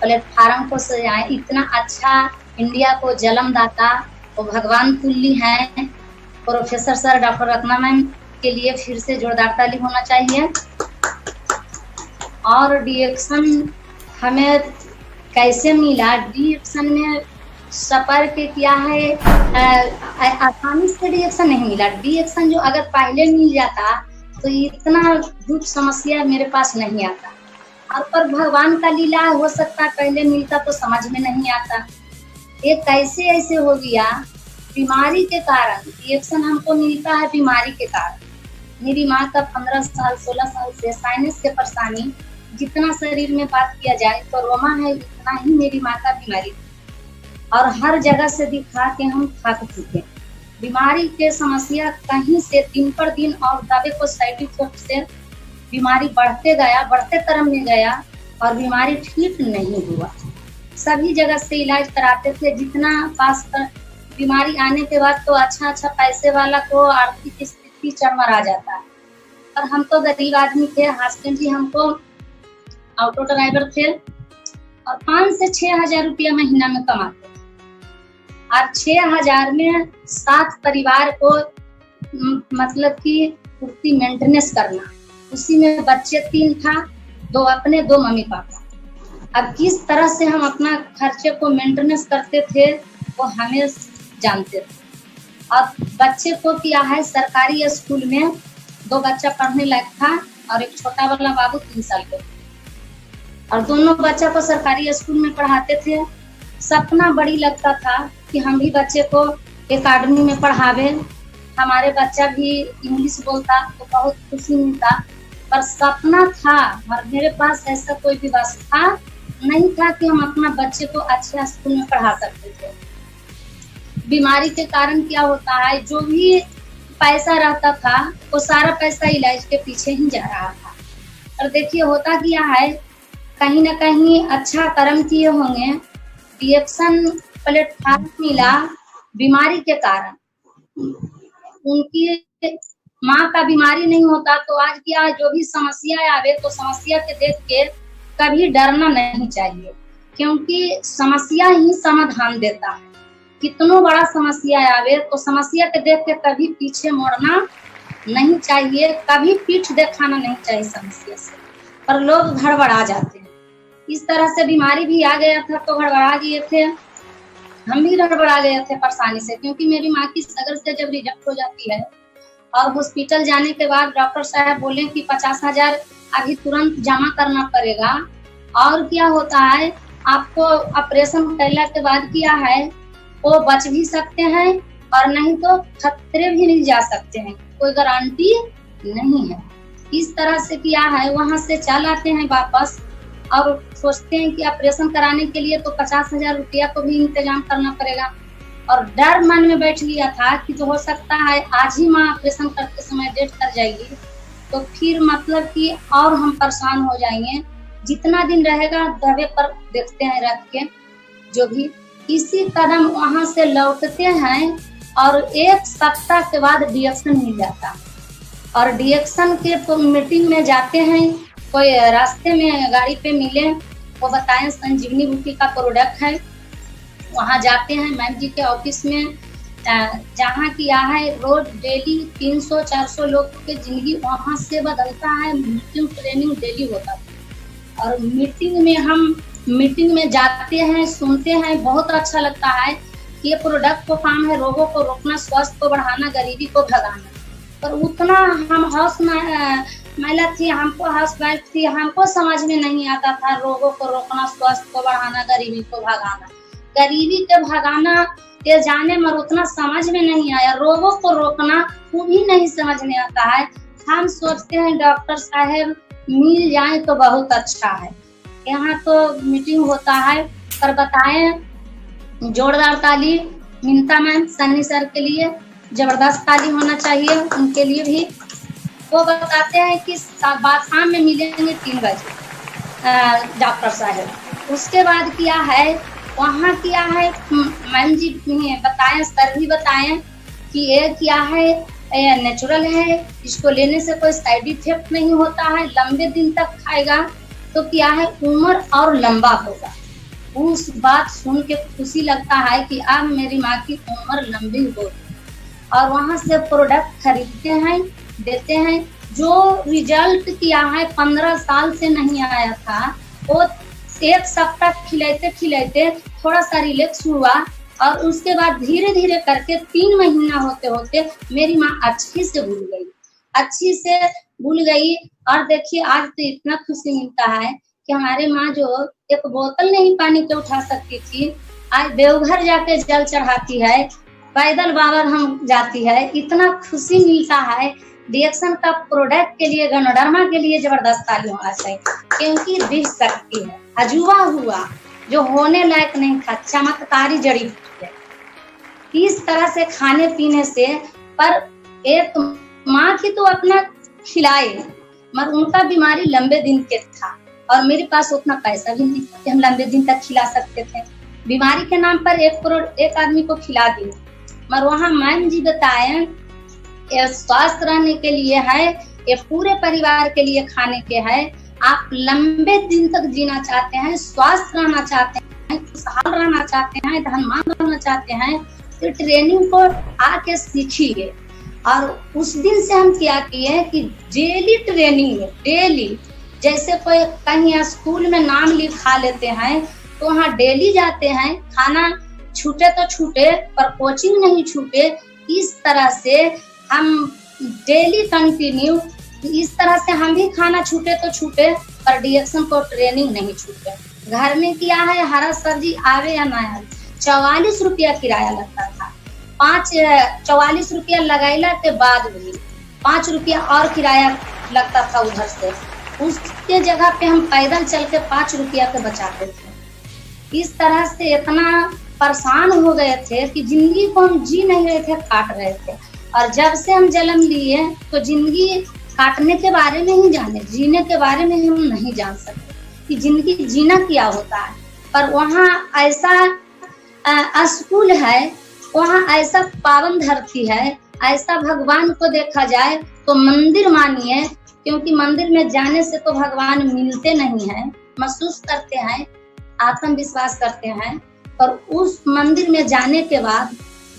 Platform को सजाए। इतना अच्छा इंडिया को जन्मदाता वो भगवान तुल्य हैं professor sir doctor Ratna ma'am के लिए फिर से जोरदार ताली होना चाहिए। और डिएक्शन हमें कैसे मिला? डिएक्शन में सफर के क्या है, आसानी से डिएक्शन नहीं मिला। डिएक्शन जो अगर पहले मिल जाता तो इतना दुख समस्या मेरे पास नहीं आता। और पर भगवान का लीला हो सकता, पहले मिलता तो समझ में नहीं आता। ये कैसे ऐसे हो गया? बीमारी के कारण रिएक्शन हमको मिलता है, बीमारी के कारण। मेरी माँ का 15 साल 16 साल से साइनस के परेशानी, जितना शरीर में बात किया जाए तो रोमा है, उतना ही मेरी माँ का बीमारी। और हर जगह से दिखा के हम थक चुके। बीमारी के समस्या कहीं से दिन पर दिन और दबे को साइड इफेक्ट से बीमारी बढ़ते गया, बढ़ते क्रम में गया और बीमारी ठीक नहीं हुआ। सभी जगह से इलाज कराते थे, जितना पास कर बीमारी आने के बाद तो अच्छा पैसे वाला को आर्थिक स्थिति चरमरा जाता है। और हम तो गरीब आदमी थे। हस्बैंड जी हमको ऑटो ड्राइवर थे और 5 से 6 हजार रुपया महीना में कमाते थे। और 6 हजार में 7 परिवार को मतलब कि पूर्ति मेंटेनेंस करना। उसी में बच्चे 3 था, 2 अपने 2 मम्मी पापा। अब किस तरह से हम अपना खर्चे को मेंटेनेंस करते थे वो हमें जानते थे। और बच्चे को क्या है, सरकारी स्कूल में 2 बच्चा पढ़ने लायक था और एक छोटा वाला बाबू 3 साल के, और दोनों बच्चा को सरकारी स्कूल में पढ़ाते थे। सपना बड़ी लगता था कि हम भी बच्चे को एकेडमी में पढ़ावे, हमारे बच्चा भी इंग्लिश बोलता तो बहुत खुशी मिलता। पर सपना था और मेरे पास ऐसा कोई व्यवस्था नहीं था कि हम अपना बच्चे को अच्छे स्कूल में पढ़ा सकते थे। बीमारी के कारण क्या होता है, जो भी पैसा रहता था वो सारा पैसा इलाज के पीछे ही जा रहा था। और देखिए होता क्या है, कहीं ना कहीं अच्छा कर्म किए होंगे। रिएक्शन प्लेटफार्म मिला बीमारी के कारण। उनकी माँ का बीमारी नहीं होता तो आज क्या, जो भी समस्या आवे तो समस्या के देख के कभी डरना नहीं चाहिए, क्योंकि समस्या ही समाधान देता है। कितनो बड़ा समस्या आवे तो समस्या के देख के कभी पीछे मुड़ना नहीं चाहिए, कभी पीठ दिखाना नहीं चाहिए समस्या से। पर लोग गड़बड़ा जाते हैं। इस तरह से बीमारी भी आ गया था तो गड़बड़ा गए थे, हम भी गड़बड़ा गए थे परेशानी से। क्योंकि मेरी माँ की सगर से जब रिजेक्ट हो जाती है और हॉस्पिटल जाने के बाद डॉक्टर साहब बोले कि 50 हजार अभी तुरंत जमा करना पड़ेगा। और क्या होता है, आपको ऑपरेशन करने के बाद क्या है, वो बच भी सकते हैं और नहीं तो खतरे भी नहीं जा सकते हैं, कोई गारंटी नहीं है। इस तरह से क्या है, वहां से चल आते हैं वापस और सोचते हैं कि ऑपरेशन कराने के लिए तो 50 हजार रुपया को भी इंतजाम करना पड़ेगा। और डर मन में बैठ गया था कि जो हो सकता है आज ही माँ ऑपरेशन करते समय डेथ कर जाएगी, तो फिर मतलब कि और हम परेशान हो जाएंगे। जितना दिन रहेगा दबे पर देखते हैं रख के, जो भी इसी कदम वहां से लौटते हैं और 1 सप्ताह के बाद डिएक्शन मिल जाता। और डिएक्शन के मीटिंग में जाते हैं, कोई रास्ते में गाड़ी पे मिले, वो बताएं संजीवनी बूटी का प्रोडक्ट है। वहां जाते हैं मैम जी के ऑफिस में, जहाँ किया है रोज डेली 300-400 लोग के जिंदगी वहां से बदलता है। मीटिंग ट्रेनिंग डेली होता है और मीटिंग में जाते हैं, सुनते हैं, बहुत अच्छा लगता है कि ये प्रोडक्ट को काम है रोगों को रोकना, स्वास्थ्य को बढ़ाना, गरीबी को भगाना। पर उतना हम महिला थी, हमको हाउसवाइफ थी, हमको समझ में नहीं आता था रोगों को रोकना, स्वास्थ्य को बढ़ाना, गरीबी को भगाना। गरीबी के भगाना के जाने में उतना समझ में नहीं आया, रोगों को रोकना वो भी नहीं समझ में आता है। हम सोचते हैं डॉक्टर साहब मिल जाए तो बहुत अच्छा है। यहाँ तो मीटिंग होता है, पर बताएं जोरदार ताली मिनता मैम सन्नी सर के लिए, जबरदस्त ताली होना चाहिए उनके लिए भी। वो बताते हैं कि शाम में मिलेंगे 3 बजे डॉक्टर साहब। उसके बाद क्या है, वहाँ क्या है मैम जी बताएं, सर भी बताएं कि ये क्या है, नेचुरल है, इसको लेने से कोई साइड इफेक्ट नहीं होता है, लंबे दिन तक खाएगा तो क्या है उम्र और लंबा होगा। उस बात सुन के खुशी लगता है कि अब मेरी माँ की उम्र लंबी हो गई। और वहां से प्रोडक्ट खरीदते हैं, देते हैं। जो रिजल्ट किया है 15 साल से नहीं आया था, वो 1 सप्ताह खिलाते खिलाते थोड़ा सा रिलैक्स हुआ और उसके बाद धीरे धीरे करके 3 महीना होते होते मेरी माँ अच्छी से भूल गई। और देखिए आज तो इतना खुशी मिलता है कि हमारे माँ जो एक बोतल नहीं पानी के उठा सकती थी, आज देवघर जाके जल चढ़ाती है, पैदल बाबा हम जाती है। इतना खुशी मिलता है। रिएक्शन का प्रोडक्ट के लिए, गनोडर्मा के लिए जबरदस्त ताली होना चाहिए, क्योंकि दिख सकती है। अजूबा हुआ जो होने लायक नहीं था, चमत्कारी जड़ी बूटी है। इस तरह से खाने पीने से, पर एक माँ की तो अपना खिलाए, मगर उनका बीमारी लंबे दिन के था और मेरे पास उतना पैसा भी नहीं था कि हम लंबे दिन तक खिला सकते थे। बीमारी के नाम पर 1 करोड़ एक आदमी को खिला दिए, मगर वहाँ मैम जी बताए ये स्वस्थ रहने के लिए है, ये पूरे परिवार के लिए खाने के है। आप लंबे दिन तक जीना चाहते हैं, स्वस्थ रहना चाहते हैं, खुशहाल रहना चाहते हैं, धनवान रहना चाहते हैं, तो ट्रेनिंग को आके सीखिए। और उस दिन से हम क्या किए कि डेली ट्रेनिंग में, डेली जैसे कोई कहीं स्कूल में नाम लिखा लेते हैं तो वहाँ डेली जाते हैं। खाना छूटे तो छूटे पर कोचिंग नहीं छूटे। इस तरह से हम डेली कंटिन्यू, इस तरह से हम भी खाना छूटे तो छूटे पर रिएक्शन को ट्रेनिंग नहीं छूटे। घर में किया है, हरा सब्जी आवे या ना आवे, 44 रुपया किराया लगता था। 44 रुपया लगाइला के बाद भी 5 रुपया और किराया लगता था उधर से। उसके जगह पे हम पैदल चल के 5 रुपया के बचाते थे। इस तरह से इतना परेशान हो गए थे कि जिंदगी को हम जी नहीं रहे थे, काट रहे थे। और जब से हम जन्म लिए तो जिंदगी काटने के बारे में ही जाने, जीने के बारे में हम नहीं जान सकते कि जिंदगी जीना क्या होता है। पर वहाँ ऐसा स्कूल है, वहाँ ऐसा पावन धरती है, ऐसा भगवान को देखा जाए तो मंदिर मानिए, क्योंकि मंदिर में जाने से तो भगवान मिलते नहीं हैं, महसूस करते हैं, आत्मविश्वास करते हैं। पर उस मंदिर में जाने के बाद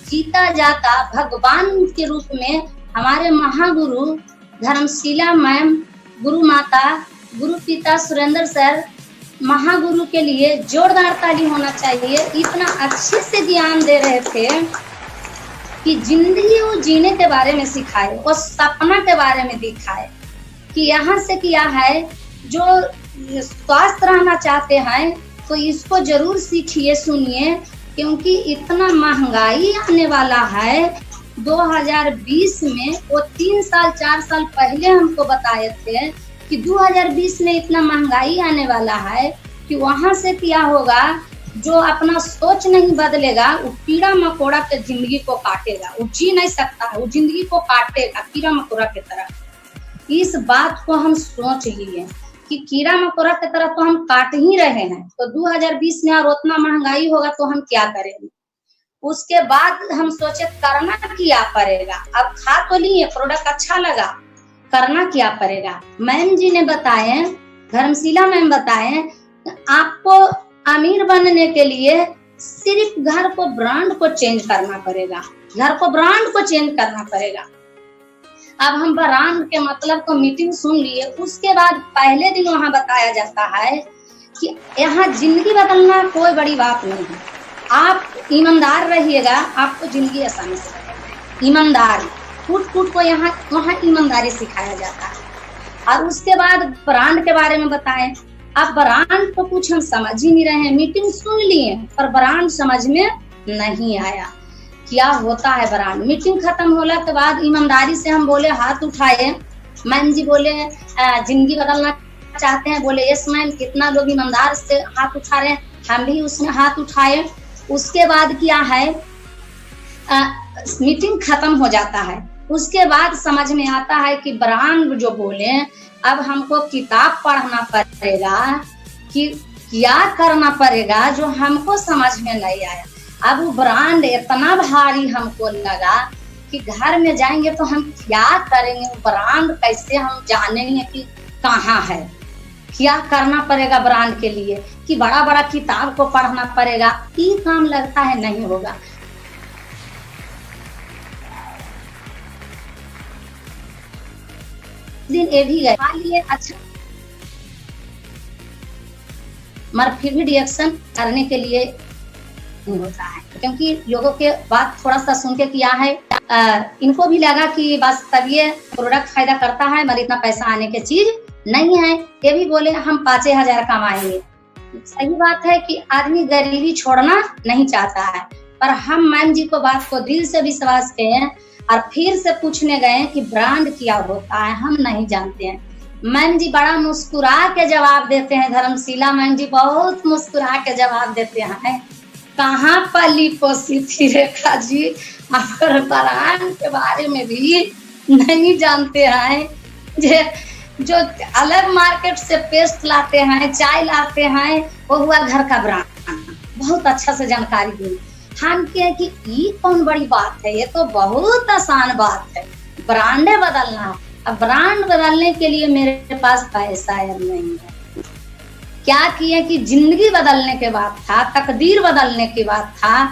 जीता जाता भगवान के रूप में हमारे महागुरु धर्मशिला मैम, गुरु माता, गुरु पिता सुरेंद्र सर, महागुरु के लिए जोरदार ताली होना चाहिए। इतना अच्छे से ज्ञान दे रहे थे कि जिंदगी वो जीने के बारे में सिखाए, वो सपना के बारे में दिखाए कि यहाँ से क्या है। जो स्वस्थ रहना चाहते हैं तो इसको जरूर सीखिए, सुनिए, क्योंकि इतना महंगाई आने वाला है 2020 में। वो 3 साल 4 साल पहले हमको बताए थे कि 2020 में इतना महंगाई आने वाला है कि वहां से क्या होगा। जो अपना सोच नहीं बदलेगा वो कीड़ा मकोड़ा के जिंदगी को काटेगा, वो जी नहीं सकता है, वो जिंदगी को काटेगा कीड़ा मकोड़ा की तरह। इस बात को हम सोच लिए कि कीड़ा मकोड़ा की तरह तो हम काट ही रहे हैं, तो 2020 में और उतना महंगाई होगा तो हम क्या करेंगे। उसके बाद हम सोचे करना क्या पड़ेगा। अब खा तो लिए, प्रोडक्ट अच्छा लगा, करना क्या पड़ेगा। मैम जी ने बताए, धर्मशिला मैम बताए, आपको अमीर बनने के लिए सिर्फ घर को ब्रांड को चेंज करना पड़ेगा, घर को ब्रांड को चेंज करना पड़ेगा। अब हम ब्रांड के मतलब को मीटिंग सुन लिए। उसके बाद पहले दिन वहां बताया जाता है कि यहाँ जिंदगी बदलना कोई बड़ी बात नहीं है, आप ईमानदार रहिएगा, आपको जिंदगी आसानी से बदलेगी। ईमानदारी फूट को यहाँ वहाँ ईमानदारी सिखाया जाता है। और उसके बाद ब्रांड के बारे में बताएं। अब ब्रांड को कुछ हम समझ ही नहीं रहे हैं, मीटिंग सुन लिए पर ब्रांड समझ में नहीं आया क्या होता है ब्रांड। मीटिंग खत्म होने के बाद ईमानदारी से हम बोले, हाथ उठाए। मैम जी बोले जिंदगी बदलना चाहते हैं, बोले यस मैम। कितना लोग ईमानदार से हाथ उठा रहे हैं, हम भी उसमें हाथ उठाए। उसके बाद क्या है, मीटिंग खत्म हो जाता है। उसके बाद समझ में आता है कि ब्रांड जो बोले, अब हमको किताब पढ़ना पड़ेगा कि क्या करना पड़ेगा जो हमको समझ में नहीं आया। अब वो ब्रांड इतना भारी हमको लगा कि घर में जाएंगे तो हम क्या करेंगे, ब्रांड कैसे हम जानेंगे कि कहाँ है। क्या करना पड़ेगा ब्रांड के लिए, कि बड़ा बड़ा किताब को पढ़ना पड़ेगा, ये काम लगता है नहीं होगा। दिन ये भी गए लिए अच्छा, मगर फिर भी रिएक्शन करने के लिए नहीं होता है, क्योंकि लोगों के बात थोड़ा सा सुन के किया है, इनको भी लगा कि बस तब ये प्रोडक्ट फायदा करता है, मगर इतना पैसा आने की चीज नहीं है। ये भी बोले हम 5,000 कमाएंगे। सही बात है कि आदमी गरीबी छोड़ना नहीं चाहता है, पर हम मैम जी को बात को दिल से विश्वास किए और फिर से पूछने गए कि ब्रांड क्या होता है, हम नहीं जानते हैं। मैम जी बड़ा मुस्कुरा के जवाब देते हैं, धर्मशिला मैम जी बहुत मुस्कुरा के जवाब देते हैं, कहाँ पली पोसी थी रेखा जी, अगर ब्रांड के बारे में भी नहीं जानते हैं। जो अलग मार्केट से पेस्ट लाते हैं, चाय लाते हैं, वो हुआ घर का ब्रांड, बहुत अच्छा से जानकारी दी। हम कहे कि ये कौन बड़ी बात है, ये तो बहुत आसान बात है, ब्रांडे बदलना। अब ब्रांड बदलने के लिए मेरे पास पैसा नहीं है। क्या किए कि जिंदगी बदलने के बाद था, तकदीर बदलने के बाद था,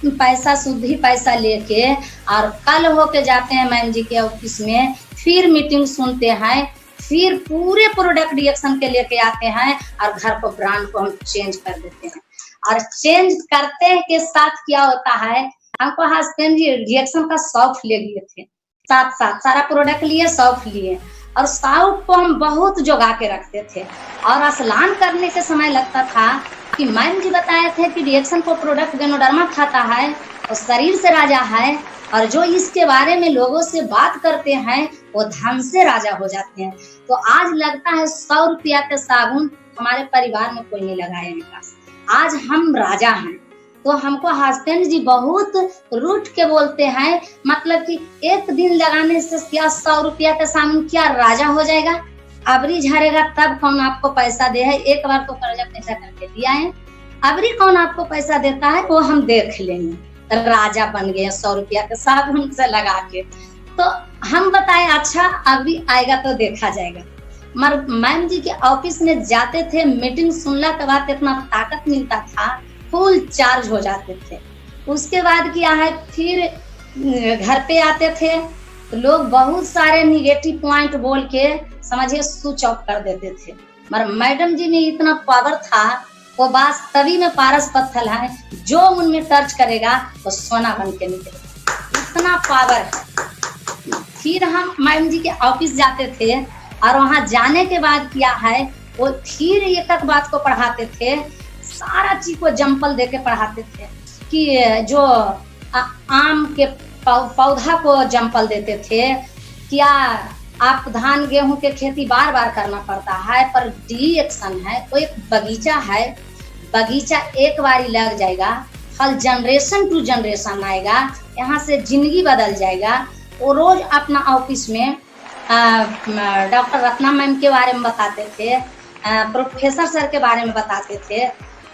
पैसा शुद्ध पैसा लेके और कल होके जाते हैं मैम जी के ऑफिस में, फिर मीटिंग सुनते हैं, फिर पूरे प्रोडक्ट रिएक्शन के लेके आते हैं और घर को ब्रांड को हम चेंज कर देते हैं। और चेंज करते के साथ क्या होता है, हमको हस्बैंड जी रिएक्शन का सॉफ्ट ले लिए थे, साथ साथ सारा प्रोडक्ट लिए, सॉफ्ट लिए, और सॉफ्ट को हम बहुत जोगा के रखते थे। और स्नान करने के समय लगता था कि मैम जी बताए थे कि रिएक्शन को प्रोडक्ट गैनोडर्मा खाता है और शरीर से राजा है, और जो इसके बारे में लोगों से बात करते हैं वो धन से राजा हो जाते हैं। तो आज लगता है 100 रुपया के साबुन हमारे परिवार में कोई नहीं लगाया मेरे पास, आज हम राजा हैं। तो हमको हस्बैंड जी बहुत रूठ के बोलते हैं, मतलब कि एक दिन लगाने से क्या 100 रुपया का सामान क्या राजा हो जाएगा, अबरी झरेगा तब कौन आपको पैसा दे है, एक बार तो कर्जा पैसा करके दिया है, अबरी कौन आपको पैसा देता है वो हम देख लेंगे। राजा बन गए 100 रुपया के साबुन से लगा के। तो हम बताए अच्छा अभी आएगा तो देखा जाएगा। मगर मैम जी के ऑफिस में जाते थे, मीटिंग सुनने के बाद इतना ताकत मिलता था, फुल चार्ज हो जाते थे। उसके बाद क्या है, फिर घर पे आते थे तो लोग बहुत सारे निगेटिव पॉइंट बोल के समझिए स्विच ऑफ कर देते थे, मगर मैडम जी में इतना पावर था, वो बात तभी में पारस पत्थर है, जो उनमें टच करेगा वो सोना बन के निकलेगा, इतना पावर है। फिर हम मैम जी के ऑफिस जाते थे और वहां जाने के बाद क्या है, वो फिर एक एक बात को पढ़ाते थे, सारा चीज को जंपल देके पढ़ाते थे कि जो आम के पौधा को जंपल देते थे, क्या आप धान गेहूं के खेती बार बार करना पड़ता है, पर रिएक्शन है वो एक बगीचा है, बगीचा एक बार लग जाएगा, फल जनरेशन टू जनरेशन आएगा, यहाँ से जिंदगी बदल जाएगा। वो रोज अपना ऑफिस में डॉक्टर रत्ना मैम के बारे में बताते थे, प्रोफेसर सर के बारे में बताते थे,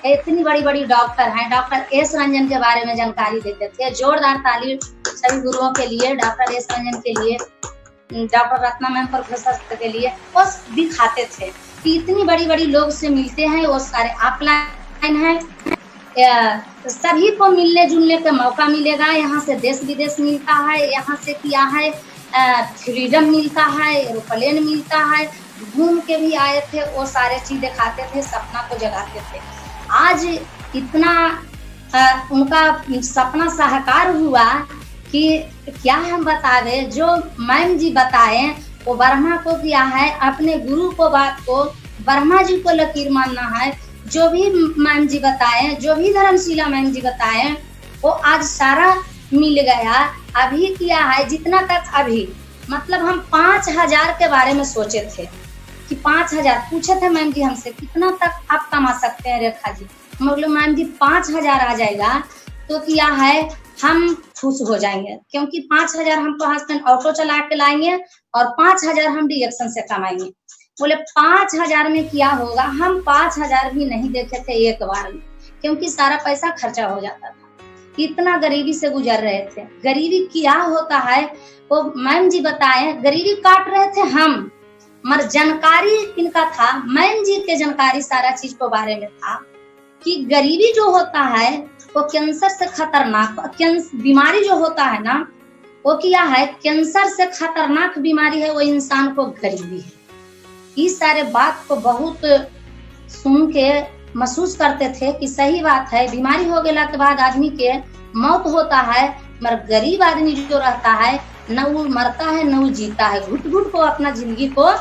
इतनी बड़ी बड़ी डॉक्टर हैं, डॉक्टर एस रंजन के बारे में जानकारी देते थे। जोरदार ताली सभी गुरुओं के लिए, डॉक्टर एस रंजन के लिए, डॉक्टर रत्ना मैम प्रोफेसर के लिए, वो दिखाते थे कि इतनी बड़ी बड़ी लोग से मिलते हैं, वो सारे ऑफलाइन है, सभी को मिलने जुलने का मौका मिलेगा, यहाँ से देश विदेश मिलता है, यहाँ से क्या है फ्रीडम मिलता है, एरोप्लेन मिलता है, घूम के भी आए थे, वो सारे चीज दिखाते थे, सपना को जगाते थे। आज इतना उनका सपना साकार हुआ कि क्या हम बता दें, जो मैम जी बताए वो ब्रह्मा को किया है, अपने गुरु को बात को ब्रह्मा जी को लकीर मानना है। जो भी मैम जी बताए, जो भी धर्मशिला मैम जी बताए, वो आज सारा मिल गया। अभी क्या है, जितना तक अभी मतलब हम 5,000 के बारे में सोचे थे कि 5,000 पूछे थे मैम जी हमसे, कितना तक आप कमा सकते हैं रेखा जी, हम बोले मैम जी 5,000 आ जाएगा तो क्या है हम खुश हो जाएंगे, क्योंकि 5,000 हमको हस्बैंड ऑटो चला के लाएंगे और 5,000 हम रिएक्शन से कमाएंगे। बोले 5,000 में क्या होगा, हम 5,000 भी नहीं देखे थे एक बार में, क्योंकि सारा पैसा खर्चा हो जाता था, इतना गरीबी से गुजर रहे थे। गरीबी क्या होता है वो मैम जी बताए, गरीबी काट रहे थे हम, मगर जानकारी इनका था, मैम जी के जानकारी सारा चीज के बारे में था कि गरीबी जो होता है वो कैंसर से खतरनाक बीमारी जो होता है ना, वो क्या है, कैंसर से खतरनाक बीमारी है वो इंसान को गरीबी है। इस सारे बात को बहुत सुन के महसूस करते थे कि सही बात है, बीमारी हो गया के बाद आदमी के मौत होता है, मगर गरीब आदमी जो रहता है न वो मरता है न वो जीता है, घुट घुट को अपना जिंदगी को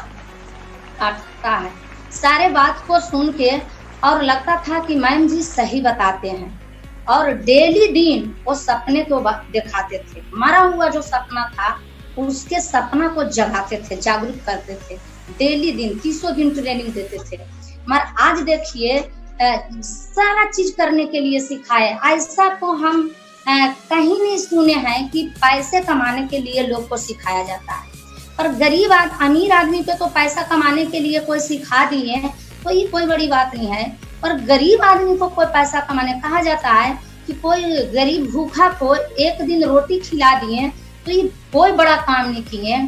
काटता है। सारे बात को सुन के और लगता था कि मैम जी सही बताते हैं, और डेली दिन वो सपने को दिखाते थे, मरा हुआ जो सपना था उसके सपना को जगाते थे, जागरूक करते थे, डेली दिन 30 दिन ट्रेनिंग देते थे। मगर आज देखिए सारा चीज करने के लिए सिखाए, ऐसा तो हम कहीं नहीं सुने हैं कि पैसे कमाने के लिए लोग को सिखाया जाता है। पर गरीब अमीर आदमी पे तो पैसा कमाने के लिए कोई सिखा दिए तो ये कोई बड़ी बात नहीं है, पर गरीब आदमी को कोई पैसा कमाने कहा जाता है कि कोई गरीब भूखा को एक दिन रोटी खिला दिए तो ये कोई बड़ा काम नहीं किए,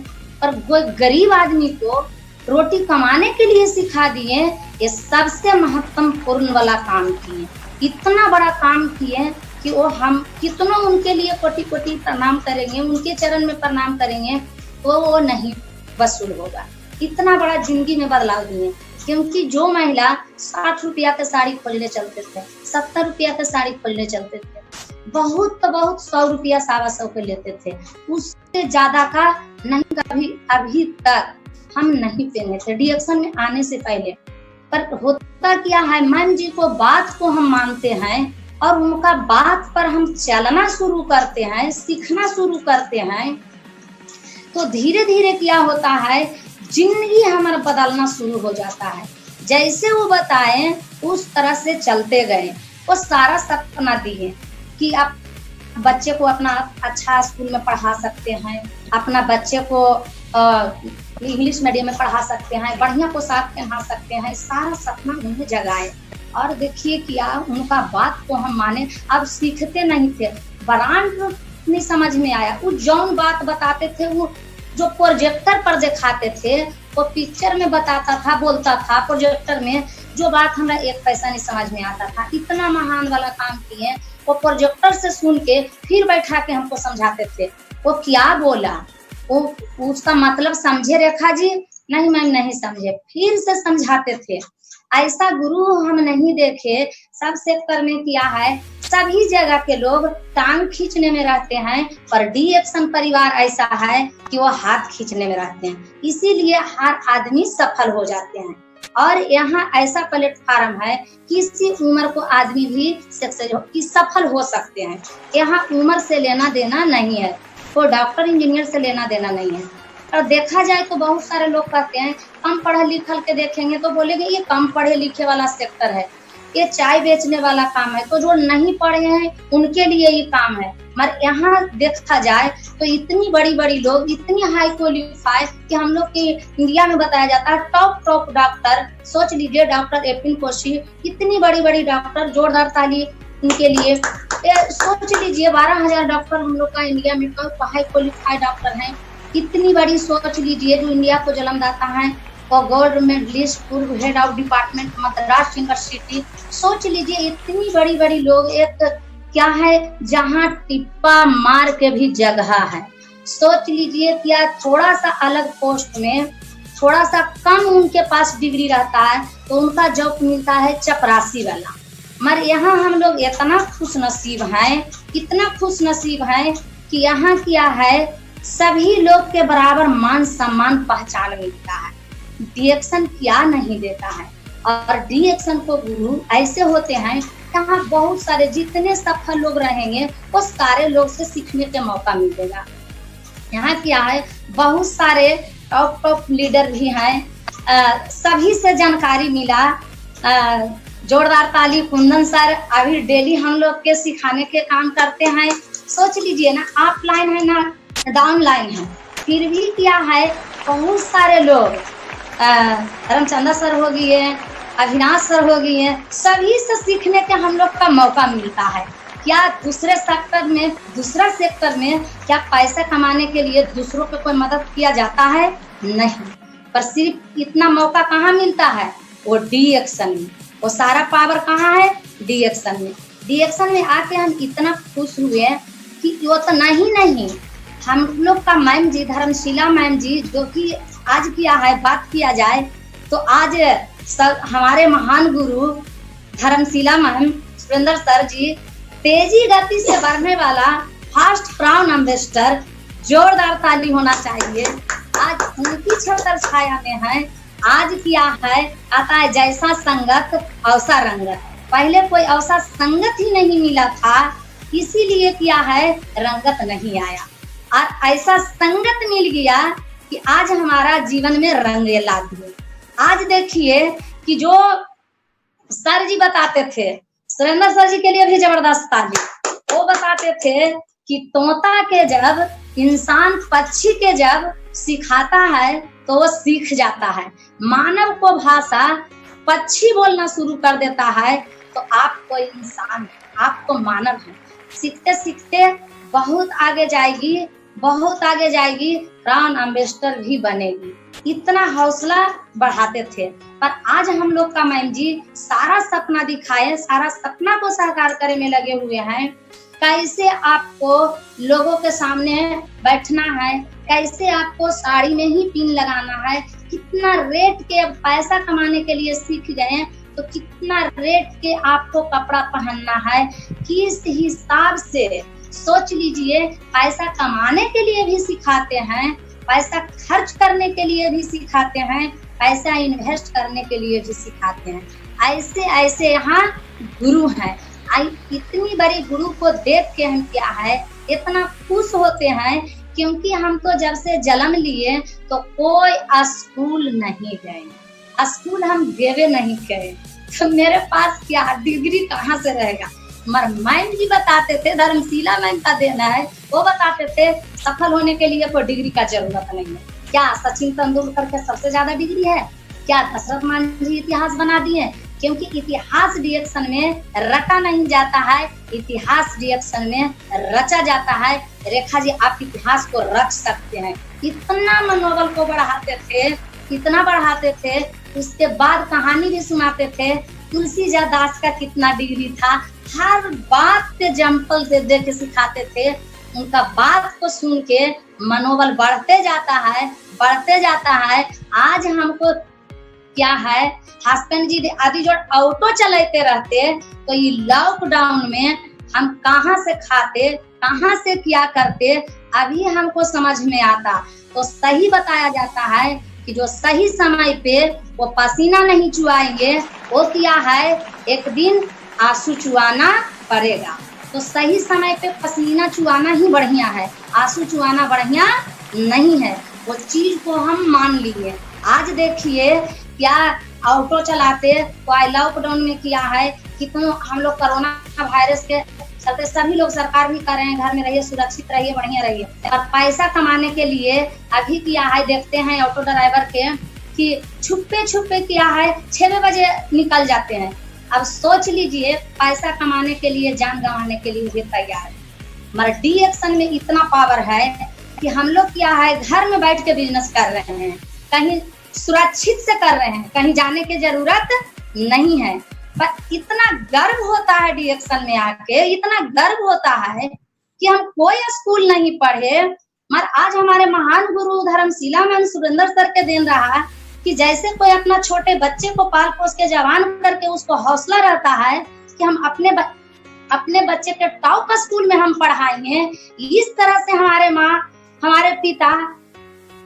पर कोई गरीब आदमी को रोटी कमाने के लिए सिखा दिए, ये सबसे महत्वपूर्ण वाला काम किए। इतना बड़ा काम किए कि वो हम कितना उनके लिए कोटि कोटि प्रणाम करेंगे, उनके चरण में प्रणाम करेंगे तो वो नहीं वसूल होगा। इतना बड़ा जिंदगी में बदलाव दिए, क्योंकि जो महिला 60 रुपया के साड़ी खोजने चलते थे, 70 रुपया के साड़ी खोजने चलते थे, बहुत तो बहुत 100 रुपया 125 के लेते थे, उससे ज्यादा का नहीं कभी अभी तक हम नहीं पहने थे डिएक्शन में आने से पहले। पर होता क्या है, मैम जी को बात को हम मानते हैं और उनका बात पर हम चलना शुरू करते हैं, सीखना शुरू करते हैं, तो धीरे धीरे क्या होता है, जिंदगी हमारा बदलना शुरू हो जाता है। जैसे वो बताए उस तरह से चलते गए। वो सारा सपना दिए कि आप बच्चे को अपना अच्छा स्कूल में पढ़ा सकते हैं, अपना बच्चे को इंग्लिश मीडियम में पढ़ा सकते हैं, बढ़िया पोशाक पहना सकते हैं, सारा सपना उन्हें जगाए। और देखिए क्या उनका बात को हम माने। अब सीखते नहीं थे, ब्रांड नहीं समझ में आया, वो जौन बात बताते थे वो जो प्रोजेक्टर पर दिखाते थे वो पिक्चर में बताता था, बोलता था प्रोजेक्टर में, जो बात हमें एक पैसा नहीं समझ में आता था। इतना महान वाला काम किए, वो प्रोजेक्टर से सुन के फिर बैठा के हमको समझाते थे, वो क्या बोला, वो उसका मतलब समझे रेखा जी? नहीं मैम नहीं समझे, फिर से समझाते थे। ऐसा गुरु हम नहीं देखे। सब सेक्टर में किया है, सभी जगह के लोग टांग खींचने में रहते हैं, पर डीएक्शन परिवार ऐसा है कि वो हाथ खींचने में रहते हैं, इसीलिए हर आदमी सफल हो जाते हैं। और यहाँ ऐसा प्लेटफार्म है किसी उम्र को आदमी भी सफल हो सकते हैं। यहाँ उम्र से लेना देना नहीं है, कोई डॉक्टर इंजीनियर से लेना देना नहीं है। और देखा जाए तो बहुत सारे लोग कहते हैं कम पढ़े लिखल के देखेंगे तो बोलेंगे ये कम पढ़े लिखे वाला सेक्टर है, ये चाय बेचने वाला काम है, तो जो नहीं पढ़े हैं उनके लिए ये काम है। मगर यहाँ देखा जाए तो इतनी बड़ी बड़ी लोग, इतनी हाई क्वालिफाइड कि हम लोग के इंडिया में बताया जाता है टॉप डॉक्टर। सोच लीजिए डॉक्टर एपिन कोशी, इतनी बड़ी बड़ी डॉक्टर, जोरदार ताली उनके लिए। सोच लीजिए 12,000 डॉक्टर हम लोग का इंडिया में हाई क्वालिफाइड डॉक्टर हैं। इतनी बड़ी सोच लीजिए जो इंडिया को जन्मदाता है, और गवर्नमेंट लिस्ट पूर्व head of department Madras university. सोच लीजिए इतनी बड़ी बड़ी लोग, एक क्या है जहाँ टिप्पा मार के भी जगह है। सोच लीजिए क्या थोड़ा सा अलग पोस्ट में थोड़ा सा कम उनके पास डिग्री रहता है तो उनका जॉब मिलता है चपरासी वाला। मगर यहाँ हम लोग इतना खुश नसीब हैं, इतना खुश नसीब हैं कि यहाँ क्या है, सभी लोग के बराबर मान सम्मान पहचान मिलता है। डीएक्शन क्या नहीं देता है, और डीएक्शन को गुरु ऐसे होते हैं यहाँ बहुत सारे जितने सफल लोग रहेंगे वो सारे लोग से सीखने का मौका मिलेगा। यहाँ क्या है बहुत सारे टॉप लीडर भी हैं, सभी से जानकारी मिला। जोरदार ताली कुंदन सर अभी डेली हम लोग के सिखाने के काम करते हैं। सोच लीजिए ना, ऑफलाइन है ना डाउनलाइन है, फिर भी क्या है बहुत सारे लोग, रामचंद्र सर हो गए, अविनाश सर हो गए, सभी से सीखने का हम लोग का मौका मिलता है। क्या दूसरे सेक्टर में, दूसरा सेक्टर में क्या पैसा कमाने के लिए दूसरों को कोई मदद किया जाता है? नहीं। पर सिर्फ इतना मौका कहाँ मिलता है, वो डी एक्शन में। वो सारा पावर कहाँ है, डी एक्शन में। डी एक्शन में आके हम इतना खुश हुए कि वो तो नहीं, हम लोग का मैम जी, धर्मशिला मैम जी, जो कि आज किया है, बात किया जाए तो आज हमारे महान गुरु धर्मशिला मैम सुरेंद्र सर जी, तेजी गति से बढ़ने वाला फास्ट ब्राउन एम्बेसडर, जोरदार ताली होना चाहिए। आज उनकी छत्र छाया में है। आज किया है, आता है जैसा संगत अवसा रंगत। पहले कोई अवसा संगत ही नहीं मिला था, इसीलिए किया है रंगत नहीं आया, और ऐसा संगत मिल गया कि आज हमारा जीवन में रंग ला दिए। आज देखिए कि जो सर जी बताते थे, सुरेंद्र सर जी के लिए भी जबरदस्त ताली। वो बताते थे कि तोता के जब इंसान पक्षी के जब सिखाता है तो वो सीख जाता है। मानव को भाषा पक्षी बोलना शुरू कर देता है तो आप कोई इंसान, आपको मानव है। सीखते सीखते बहुत आगे जाएगी, बहुत आगे जाएगी, ब्राउन एम्बेसडर भी बनेगी। इतना हौसला बढ़ाते थे। पर आज हम लोग का मैम जी सारा सपना दिखाए, सारा सपना को साकार करने में लगे हुए हैं। कैसे आपको लोगों के सामने बैठना है, कैसे आपको साड़ी में ही पिन लगाना है, कितना रेट के पैसा कमाने के लिए सीख गए तो कितना रेट के आपको कपड़ा पहनना है, किस हिसाब से सोच लीजिए। पैसा कमाने के लिए भी सिखाते हैं, पैसा खर्च करने के लिए भी सिखाते हैं, पैसा इन्वेस्ट करने के लिए भी सिखाते हैं। ऐसे ऐसे यहाँ गुरु हैं। इतनी बड़ी गुरु को देख के हम क्या है इतना खुश होते हैं, क्योंकि हम तो जब से जन्म लिए तो कोई स्कूल नहीं गए, स्कूल हम देवे नहीं गए, तो मेरे पास क्या डिग्री कहाँ से रहेगा। मगर मैम जी बताते थे, धर्मशिला मैम का देना है, वो बताते थे सफल होने के लिए कोई डिग्री का जरूरत नहीं है। क्या सचिन तेंदुलकर के सबसे ज्यादा डिग्री है? क्या दशरथ मान जी इतिहास बना दिए? क्योंकि इतिहास रिएक्शन में रटा नहीं जाता है, इतिहास रिएक्शन में रचा जाता है। रेखा जी आप इतिहास को रच सकते हैं। इतना मनोबल को बढ़ाते थे, इतना बढ़ाते थे। उसके बाद कहानी भी सुनाते थे। तुलसीदास दास का कितना डिग्री था, हर बात पे एग्जाम्पल दे के सिखाते थे। उनका बात को सुन के मनोबल बढ़ते जाता है, बढ़ते जाता है। आज हमको क्या है, हस्बैंड जी आदि जो ऑटो चलाते रहते तो ये लॉकडाउन में हम कहाँ से खाते, कहाँ से क्या करते, अभी हमको समझ में आता। तो सही बताया जाता है कि जो सही समय पे वो पसीना नहीं चुआएंगे, वो क्या है एक दिन आंसू चुआना पड़ेगा। तो सही समय पे पसीना चुआना ही बढ़िया है, आंसू चुआना बढ़िया नहीं है। वो चीज को हम मान लिए। आज देखिए क्या ऑटो चलाते, लॉकडाउन में किया है, कितना हम लोग कोरोना वायरस के चलते सभी लोग, सरकार भी कर रहे हैं घर में रहिए, सुरक्षित रहिए, बढ़िया रहिए। और पैसा कमाने के लिए अभी किया है, देखते हैं ऑटो ड्राइवर के कि छुपे छुपे किया है 6 बजे निकल जाते हैं। अब सोच लीजिए पैसा कमाने के लिए, जान गंवाने के लिए भी तैयार है। मगर डी एक्शन में इतना पावर है कि हम लोग क्या है घर में बैठ के बिजनेस कर रहे हैं, कहीं सुरक्षित से कर रहे हैं, कहीं जाने की जरूरत नहीं है। पर इतना गर्व होता है डी एक्शन में आके, इतना गर्व होता है कि हम कोई स्कूल नहीं पढ़े, मगर आज हमारे महान गुरु धर्मशिला मैम सुरेंद्र सर के देन रहा कि जैसे कोई अपना छोटे बच्चे को पाल पोस के जवान करके उसको हौसला रहता है कि हम अपने बच्चे के टॉप स्कूल में हम पढ़ाएंगे। इस तरह से हमारे पिता,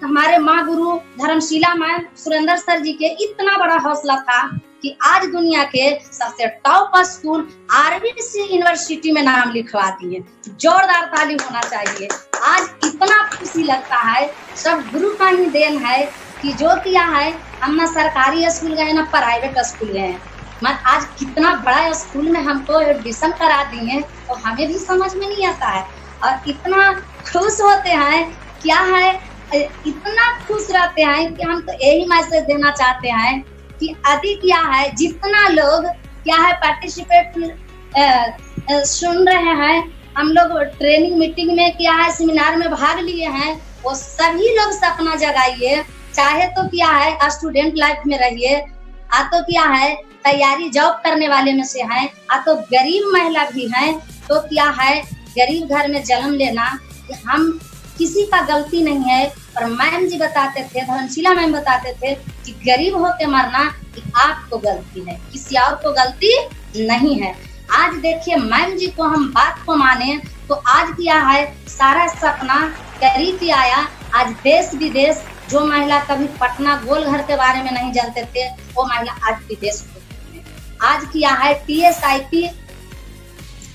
हमारे माँ गुरु धर्मशिला मैम सुरेंद्र सर जी के इतना बड़ा हौसला था कि आज दुनिया के सबसे टॉप स्कूल आरबीसी यूनिवर्सिटी में नाम लिखवा दिए। जोरदार ताली होना चाहिए। आज इतना खुशी लगता है, सब गुरु का ही देन है कि जो किया है, हम ना सरकारी स्कूल गए ना प्राइवेट स्कूल गए, मगर आज कितना बड़ा स्कूल में हमको एडमिशन करा दिए तो हमें भी समझ में नहीं आता है। और इतना खुश होते हैं, क्या है इतना खुश रहते हैं कि हम तो यही मैसेज देना चाहते हैं कि अभी क्या है जितना लोग क्या है पार्टिसिपेट सुन रहे हैं, हम लोग ट्रेनिंग मीटिंग में क्या है सेमिनार में भाग लिए हैं, वो सभी लोग सपना जगाइए चाहे तो क्या है स्टूडेंट लाइफ में रहिए, आ तो क्या है तैयारी जॉब करने वाले में से है, आ तो गरीब महिला भी है, तो क्या है गरीब घर में जन्म लेना हम किसी का गलती नहीं है। पर मैम जी बताते थे, धर्मशिला मैम बताते थे कि गरीब होके मरना कि आपको गलती है, किसी और को गलती नहीं है। आज देखिए मैम जी को हम बात को माने तो आज क्या है सारा सपना करीब ही आया। आज देश विदेश जो महिला कभी पटना गोलघर के बारे में नहीं जानते थे वो महिला आज विदेश में, आज क्या है TSIP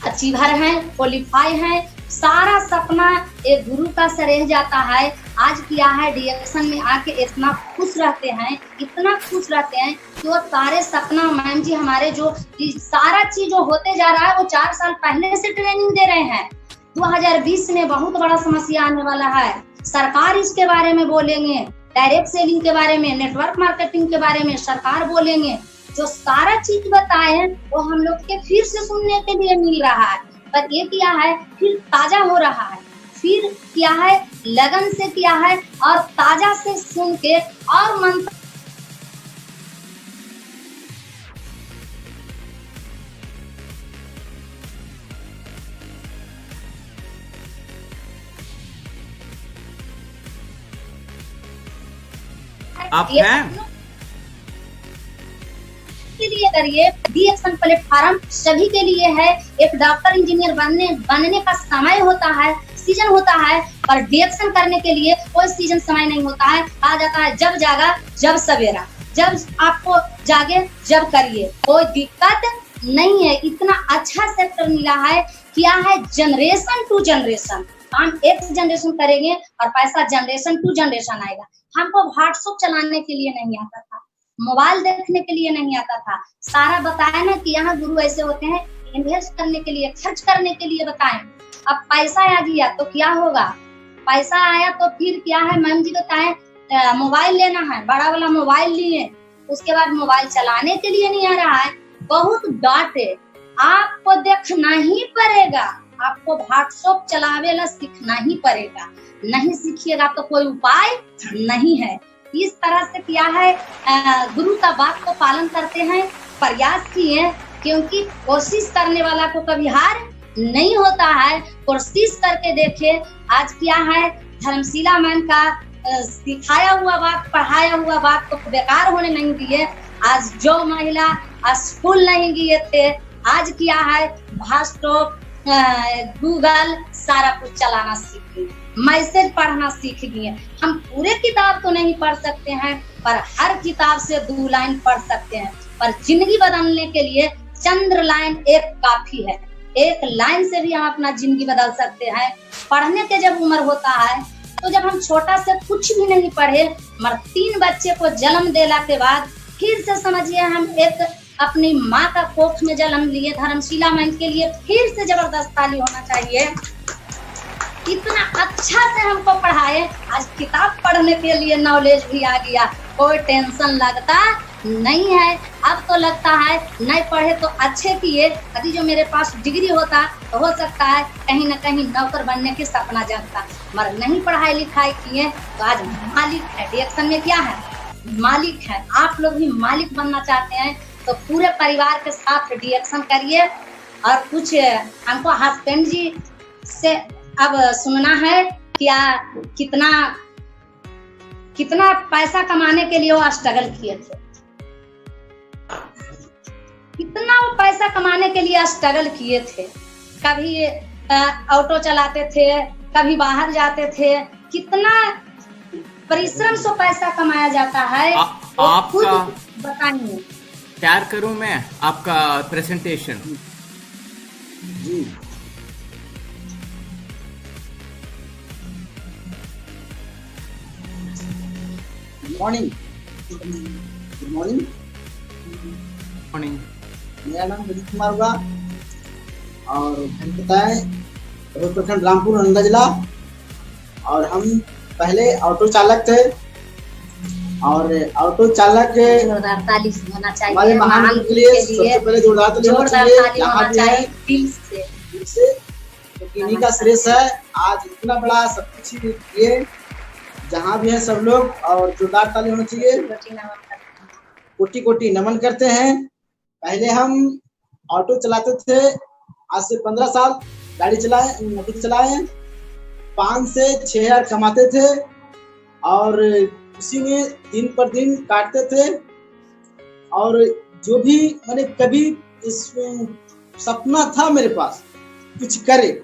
अचीवर है, क्वालिफाई है। सारा सपना एक गुरु का से रह जाता है। आज क्या है डिएक्शन में आके इतना खुश रहते हैं, इतना खुश रहते हैं कि वो सारे सपना मैम जी हमारे जो सारा चीज जो होते जा रहा है वो 4 साल पहले से ट्रेनिंग दे रहे हैं। 2020 में बहुत बड़ा समस्या आने वाला है, सरकार इसके बारे में बोलेंगे, डायरेक्ट सेलिंग के बारे में, नेटवर्क मार्केटिंग के बारे में सरकार बोलेंगे। जो सारा चीज बताए हैं वो हम लोग के फिर से सुनने के लिए मिल रहा है। पर ये क्या है फिर ताजा हो रहा है, फिर क्या है लगन से क्या है और ताजा से सुन के और मन आप हैं के लिए करिए। डीएक्शन प्लेटफॉर्म सभी के लिए है। एक डॉक्टर इंजीनियर बनने का समय होता है, सीजन होता है, पर डीएक्शन करने के लिए कोई सीजन समय नहीं होता है। कहा जाता है जब जागा जब सवेरा, जब आपको जागे जब करिए, कोई दिक्कत नहीं है। इतना अच्छा सेक्टर मिला है, क्या है जनरेशन टू जनरेशन काम एक जनरेशन करेंगे और पैसा जनरेशन टू जनरेशन आएगा। हमको व्हाट्सएप चलाने के लिए नहीं आता था, मोबाइल देखने के लिए नहीं आता था, सारा बताया ना कि यहाँ गुरु ऐसे होते हैं, इन्वेस्ट करने के लिए, खर्च करने के लिए बताएं। अब पैसा आ गया तो क्या होगा, पैसा आया तो फिर क्या है मैम जी बताएं मोबाइल लेना है, बड़ा वाला मोबाइल लिए, उसके बाद मोबाइल चलाने के लिए नहीं आ रहा है। बहुत डांटे, आपको देखना ही पड़ेगा, आपको व्हाट्सएप चलावेला सीखना ही पड़ेगा। नहीं सीखिएगा तो कोई उपाय नहीं है। इस तरह से क्या है गुरु का बात को पालन करते हैं, प्रयास किए, क्योंकि कोशिश करने वाला को कभी हार नहीं होता है। कोशिश करके देखे। आज क्या है धर्मशिला मैम का सिखाया हुआ बात, पढ़ाया हुआ बात को बेकार होने नहीं दिए। आज जो महिला स्कूल नहीं गए थे, आज क्या है व्हाट्सएप, गूगल सारा कुछ चलाना सीख गए, मैसेज पढ़ना सीख गए। हम पूरे किताब तो नहीं पढ़ सकते हैं, पर हर किताब से 2 लाइन पढ़ सकते हैं। पर जिंदगी बदलने के लिए चंद्र लाइन एक काफी है, एक लाइन से भी हम अपना जिंदगी बदल सकते हैं। पढ़ने के जब उम्र होता है तो जब हम छोटा से कुछ भी नहीं पढ़े, मगर 3 बच्चे को जन्म देला के बाद फिर से समझिए हम एक अपनी माँ का कोख में जन्म लिए। धर्मशिला मैम के लिए फिर से जबरदस्त ताली होना चाहिए। इतना अच्छा से हमको पढ़ाए, आज किताब पढ़ने के लिए नॉलेज भी आ गया, कोई टेंशन लगता नहीं है। अब तो लगता है नहीं पढ़े तो अच्छे किए, यदि जो मेरे पास डिग्री होता तो हो सकता है कहीं ना कहीं नौकर बनने के सपना जगता, मगर नहीं पढ़ाई लिखाई किए तो आज मालिक है। डीएक्शन में क्या है मालिक है। आप लोग भी मालिक बनना चाहते हैं तो पूरे परिवार के साथ डीएक्शन करिए। और कुछ हमको हस्बैंड जी से अब सुनना है क्या कितना पैसा कमाने के लिए वो स्ट्रगल किए थे, कितना वो पैसा कमाने के लिए स्ट्रगल किए थे। कभी ऑटो चलाते थे, कभी बाहर जाते थे, कितना परिश्रम से पैसा कमाया जाता है। आप खुद बताइए। तैयार करूं मैं आपका प्रेजेंटेशन। जी मॉर्निंग, गुड मॉर्निंग। मॉर्निंग। मेरा नाम विनीत कुमार हुआ और घर पता है प्रखंड रामपुर नंदा जिला। और हम पहले ऑटो चालक थे और ऑटो चालक होना चाहिए हमारे महान के लिए सबसे पहले जोरदार ताली होना चाहिए दिल से, क्योंकि इन्हीं का श्रेय है। आज इतना बड़ा सब कुछ किए जहाँ भी है सब लोग, और जोरदार ताली होना चाहिए। कोटि कोटि नमन करते हैं। पहले हम ऑटो चलाते थे, आज से 15 साल गाड़ी चलाए 5 से 6 हज़ार कमाते थे और उसी में दिन पर दिन काटते थे। और जो भी मैंने कभी इसमें सपना था मेरे पास कुछ करे,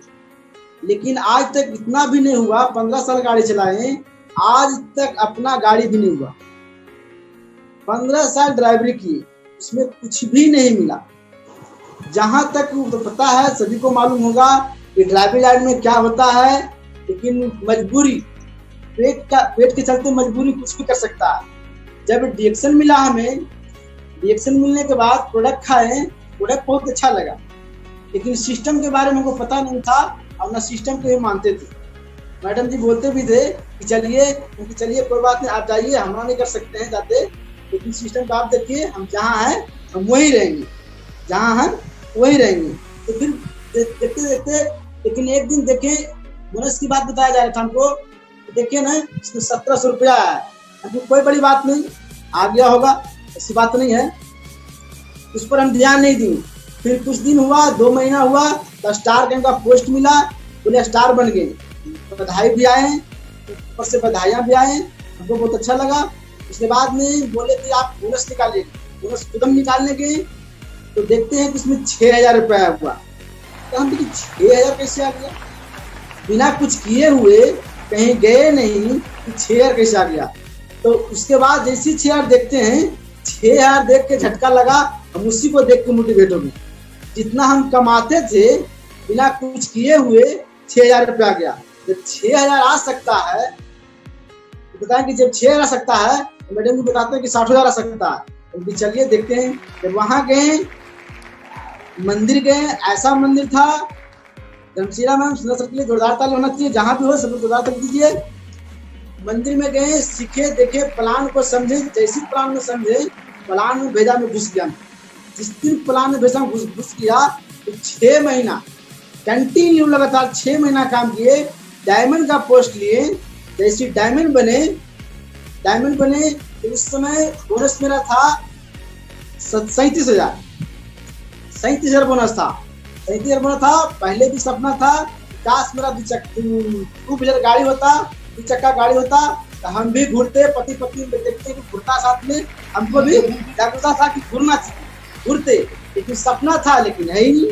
लेकिन आज तक इतना भी नहीं हुआ। 15 साल गाड़ी चलाए, आज तक अपना गाड़ी भी नहीं हुआ। 15 साल ड्राइवरी की, उसमें कुछ भी नहीं मिला। जहां तक तो पता है, सभी को मालूम होगा कि ड्राइविंग लाइन में क्या होता है, लेकिन मजबूरी, पेट के चलते मजबूरी कुछ भी कर सकता है। जब डिएक्शन मिला हमें, डिएक्शन मिलने के बाद प्रोडक्ट खाए, प्रोडक्ट बहुत अच्छा लगा, लेकिन सिस्टम के बारे में हमको पता नहीं था और ना सिस्टम को ही मानते थे। मैडम जी बोलते भी थे कि चलिए कोई बात नहीं, आप जाइए, हम नहीं कर सकते हैं जाते, लेकिन सिस्टम का आप देखिए, हम जहाँ हैं हम वहीं रहेंगे, जहाँ हैं वहीं रहेंगे। तो फिर देखते देखते, लेकिन एक दिन देखे, बोनस की बात बताया जा रहा था हमको, देखिए ना इसमें 1700 रुपया है। हमको कोई बड़ी बात नहीं, आ गया होगा, ऐसी बात नहीं है, उस पर हम ध्यान नहीं दी। फिर कुछ दिन हुआ, 2 महीना हुआ, तो स्टार का पोस्ट मिला, बोले स्टार बन गए। बधाई भी आए, ऊपर से बधाइयाँ भी आए, हमको बहुत अच्छा लगा। उसके बाद में बोले कि आप बोनस निकालिए, बोनस खुद हम निकालने गए तो देखते हैं कि उसमें 6000 रुपया हुआ। तो हम देखिए 6000 कैसे आ गया, बिना कुछ किए हुए, कहीं गए नहीं, 6000 कैसे आ गया। तो उसके बाद जैसे 6000 देखते हैं, 6000 देख के झटका लगा, हम उसी को देख के मोटिवेट हो गए। जितना हम कमाते थे बिना कुछ किए हुए, 6000 रुपया आ गया। जब 6000 आ सकता है, तो बताएं कि जब 6000 आ सकता है, तो मैडम भी बताते हैं कि 60,000 आ सकता है। तो चलिए देखते हैं। जब वहां गए, मंदिर गए, ऐसा मंदिर था, धर्मशिला मैम सुना सकते हैं, जोरदार ताली होना चाहिए, जहां भी हो सब जोरदार ताली दीजिए। मंदिर में गए, सीखे, देखे, प्लान को समझे, जैसी प्लान में समझे, प्लान में भेजा में घुस गया। जिस दिन प्लान में भेजा घुस गया, तो 6 महीना कंटिन्यू लगातार 6 महीना काम किए, डायमंड का पोस्ट लिए। जैसे डायमंड बने तो उस समय बोनस मेरा था 37,000 बोनस था। 37,000 बोनस था। पहले भी सपना था, काश मेरा 2 व्हीलर गाड़ी होता, 2 चक्का गाड़ी होता, तो हम भी घूरते, पति पत्नी देखते कि घूरता साथ में, हमको भी जागरूकता था कि घूरते, लेकिन सपना था, लेकिन है ही नहीं।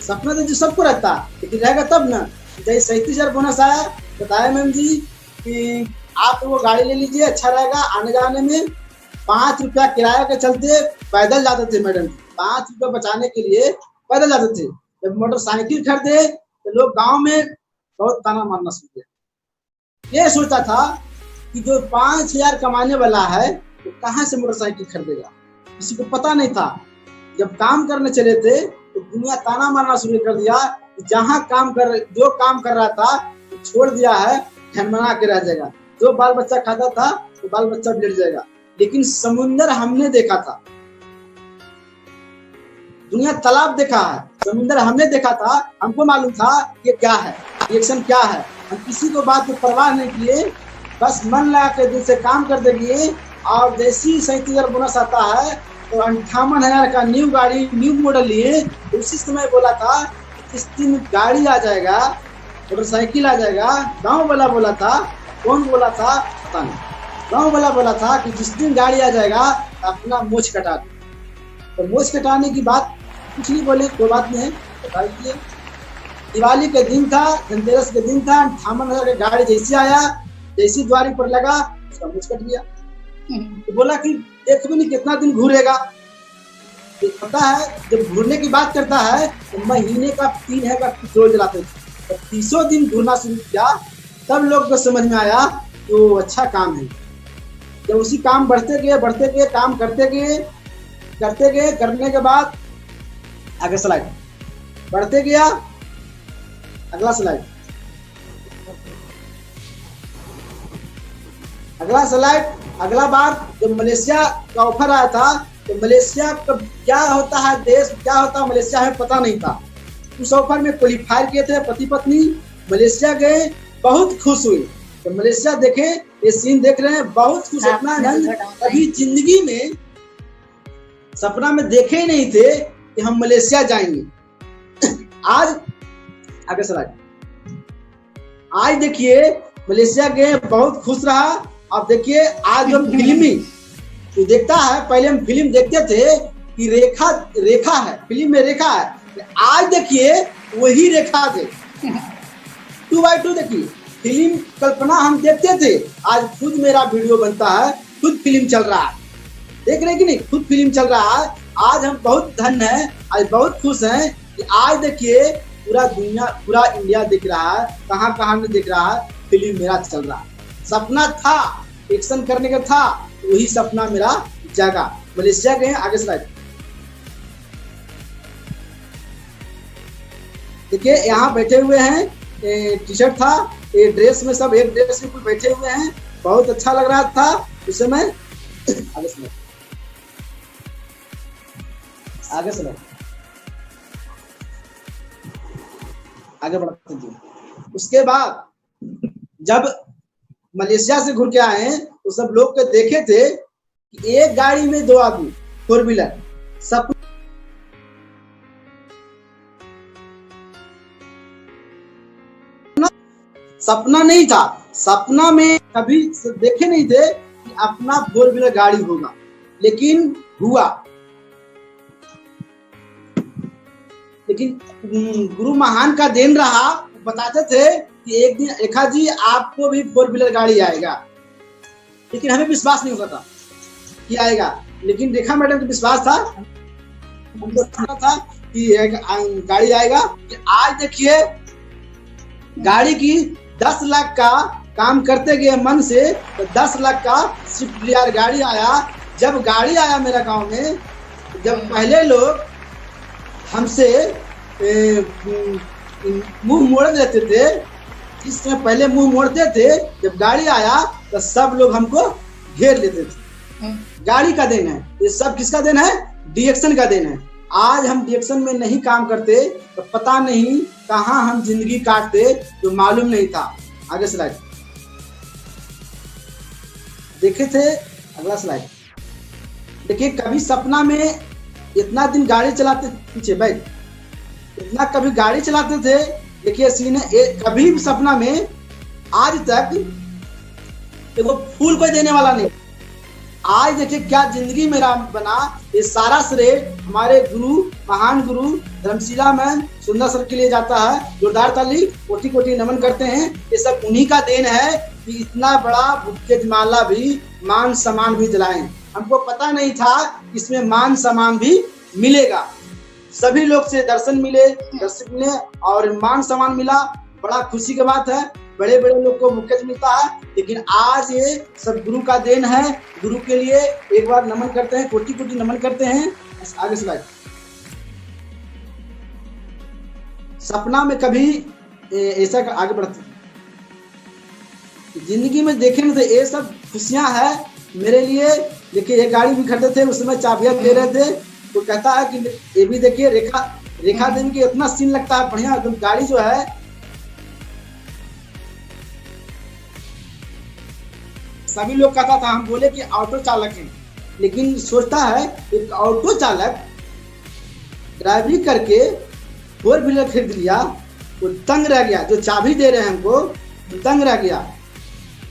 सपना तो जो सबको रहता, लेकिन रहेगा तब ना। जैसे 37,000 बोनस आया, बताया मैम जी कि आप वो गाड़ी ले लीजिए, अच्छा रहेगा। आने जाने में 5 रुपया किराया के चलते पैदल जाते थे मैडम, 5 रुपया बचाने के लिए पैदल जाते थे। जब मोटरसाइकिल खरीदे तो लोग गांव में बहुत ताना मारना शुरू किया। ये सोचता था कि जो 5,000 कमाने वाला है, वो कहाँ से मोटरसाइकिल खरीदेगा, किसी को पता नहीं था। जब काम करने चले थे तो दुनिया ताना मारना शुरू कर दिया, जो काम कर रहा था तो छोड़ दिया है, ढनमना के रह जाएगा। जो बाल बच्चा खाता था तो बाल बच्चा बिगड़ जाएगा। लेकिन समुंदर हमने देखा था, दुनिया तालाब देखा है, समुंदर हमने देखा था। हमको मालूम था ये क्या है, रिएक्शन क्या है। हम किसी को बात की परवाह नहीं किए, बस मन लगा के दिल से काम कर देंगे। और जैसी 37,000 बोनस आता है, तो 58,000 का न्यू गाड़ी, न्यू मॉडल लिए। उसी समय बोला था कि इस दिन गाड़ी आ जाएगा, मोटरसाइकिल आ जाएगा। गाँव वाला बोला था, कौन बोला था पता नहीं, गाँव वाला बोला था कि जिस दिन गाड़ी आ जाएगा अपना मोछ कटा दो। तो मोछ कटाने की बात कुछ नहीं बोले, कोई बात नहीं है, बताइए। दिवाली के दिन था, धनतेरस के दिन था, 58,000 का गाड़ी जैसे आया, जैसी द्वारी पर लगा, उसका मोछ कट गया। तो बोला कि देख भी नहीं कितना दिन घूरेगा। तो पता है, जब घूरने की बात करता है तो महीने का 3 है का पेट्रोल जलाते थे। तो 30 दिन घूरना शुरू किया, तब लोग को समझ में आया कि वो अच्छा काम है। जब उसी काम बढ़ते गए, काम करते गए, करने के बाद आगे स्लाइड बढ़ते गया, अगला स्लाइड, अगला बार जब मलेशिया का ऑफर आया था, तो मलेशिया का क्या होता है, देश क्या होता है मलेशिया हमें पता नहीं था। उस ऑफर में क्वालिफाई किए थे पति पत्नी, मलेशिया गए, बहुत खुश हुए। तो मलेशिया देखे ये सीन देख रहे हैं, बहुत खुश अपना आनंद कभी जिंदगी में सपना में देखे ही नहीं थे कि हम मलेशिया जाएंगे। आज आगे सलाह, आज देखिए मलेशिया गए, बहुत खुश रहा। अब देखिए आज हम फिल्मी तो देखता है, पहले हम फिल्म देखते थे कि रेखा रेखा है, फिल्म में रेखा है, आज देखिए वही रेखा थे। 2x2 देखिए फिल्म कल्पना हम देखते थे, आज खुद मेरा वीडियो बनता है, खुद फिल्म चल रहा है, देख रहे हैं कि नहीं, खुद फिल्म चल रहा है। आज हम बहुत धन्य हैं, आज बहुत खुश हैं कि आज देखिए पूरा दुनिया, पूरा इंडिया दिख रहा है, कहाँ कहाँ में दिख रहा है, फिल्म मेरा चल रहा है। सपना था एक्शन करने का था, वही सपना मेरा जगा। मलेशिया गए, आगे स्लाइड देखिए, यहाँ बैठे हुए हैं, टी शर्ट था, ये ड्रेस में सब एक ड्रेस में कुछ बैठे हुए हैं, बहुत अच्छा लग रहा था उस समय। आगे स्लाइड, आगे स्लाइड, आगे बढ़ते हैं। उसके बाद जब मलेशिया से घूर के आए तो सब लोग के देखे थे कि एक गाड़ी में 2 आदमी, 4 व्हीलर, सब सपना नहीं था, सपना में कभी देखे नहीं थे कि अपना 4 व्हीलर गाड़ी होगा, लेकिन हुआ। लेकिन गुरु महान का देन रहा, बताते थे कि एक दिन रेखा जी आपको भी 4 व्हीलर गाड़ी आएगा, लेकिन हमें विश्वास नहीं होता था कि आएगा, लेकिन रेखा मैडम को विश्वास था, हमको सुना था कि गाड़ी आएगा। कि आज देखिए गाड़ी की 10 लाख का काम करते गए मन से, तो 10 लाख का स्विफ्ट डिजायर गाड़ी आया। जब गाड़ी आया मेरा गांव में, जब पहले लोग हमसे मुंह मोड़ देते थे, इसमें पहले मुंह मोड़ते थे, जब गाड़ी आया तो सब लोग हमको घेर लेते थे। गाड़ी का देन है ये सब, किसका देन है? डिएक्शन का देन है। आज हम डिएक्शन में नहीं काम करते तो पता नहीं कहाँ हम जिंदगी काटते, तो मालूम नहीं था। आगे स्लाइड देखे थे, अगला स्लाइड देखिए। कभी सपना में इतना दिन गाड़ी चलाते, पीछे बैठ, इतना कभी गाड़ी चलाते थे, देखिए सीन है, कभी भी सपना में आज तक वो फूल कोई देने वाला नहीं। आज देखिए क्या जिंदगी मेरा बना, ये सारा श्रेय हमारे गुरु, महान गुरु धर्मशिला मैम सुंदर सर के लिए जाता है। जोरदार ताली, कोटि कोटि नमन करते हैं। ये सब उन्हीं का देन है कि इतना बड़ा बुक्के माला भी, मान सम्मान भी दिलाए। हमको पता नहीं था इसमें मान सम्मान भी मिलेगा। सभी लोग से दर्शन मिले, दर्शक मिले और मान सम्मान मिला, बड़ा खुशी की बात है। बड़े बड़े लोग को मुक्केज मिलता है, लेकिन आज ये सब गुरु का देन है। गुरु के लिए एक बार नमन करते हैं, कोटि कोटि नमन करते हैं। आगे स्लाइड। सपना में कभी ऐसा आगे बढ़ते, जिंदगी में देखे ना थे, ये सब खुशियां है मेरे लिए। देखिए ये गाड़ी भी खरीदे थे, उस समय चाबियां ले रहे थे, तो कहता है कि ये भी देखिए रेखा देवी की इतना सीन लगता है बढ़िया। तो गाड़ी जो है सभी लोग कहता था, हम बोले कि ऑटो चालक है, लेकिन सोचता है एक ऑटो चालक ड्राइवरी करके 4 व्हीलर खरीद लिया, वो तंग रह गया। जो चाबी दे रहे हैं हमको, वो तंग रह गया,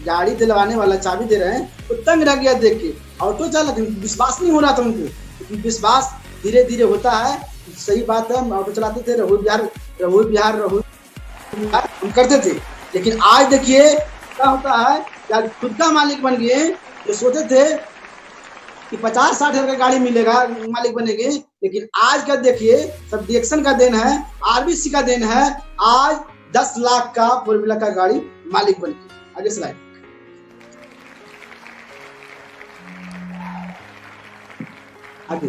गाड़ी दिलवाने वाला चाबी दे रहे हैं, वो तंग रह गया देख के। ऑटो चालक, विश्वास नहीं हो रहा था उनको, लेकिन विश्वास धीरे धीरे होता है। सही बात है, हम ऑटो चलाते थे, रहुल बिहार हम करते थे। लेकिन आज देखिए क्या होता है, आज खुद का मालिक बन गए। जो सोचे थे कि 50-60 हजार का गाड़ी मिलेगा, मालिक बनेंगे, लेकिन आज का देखिए सब डिएक्शन का देन है, आरबीसी का देन है। आज 10 लाख का 4 व्हीलर का गाड़ी मालिक बन गए। आगे स्लाइड। आगे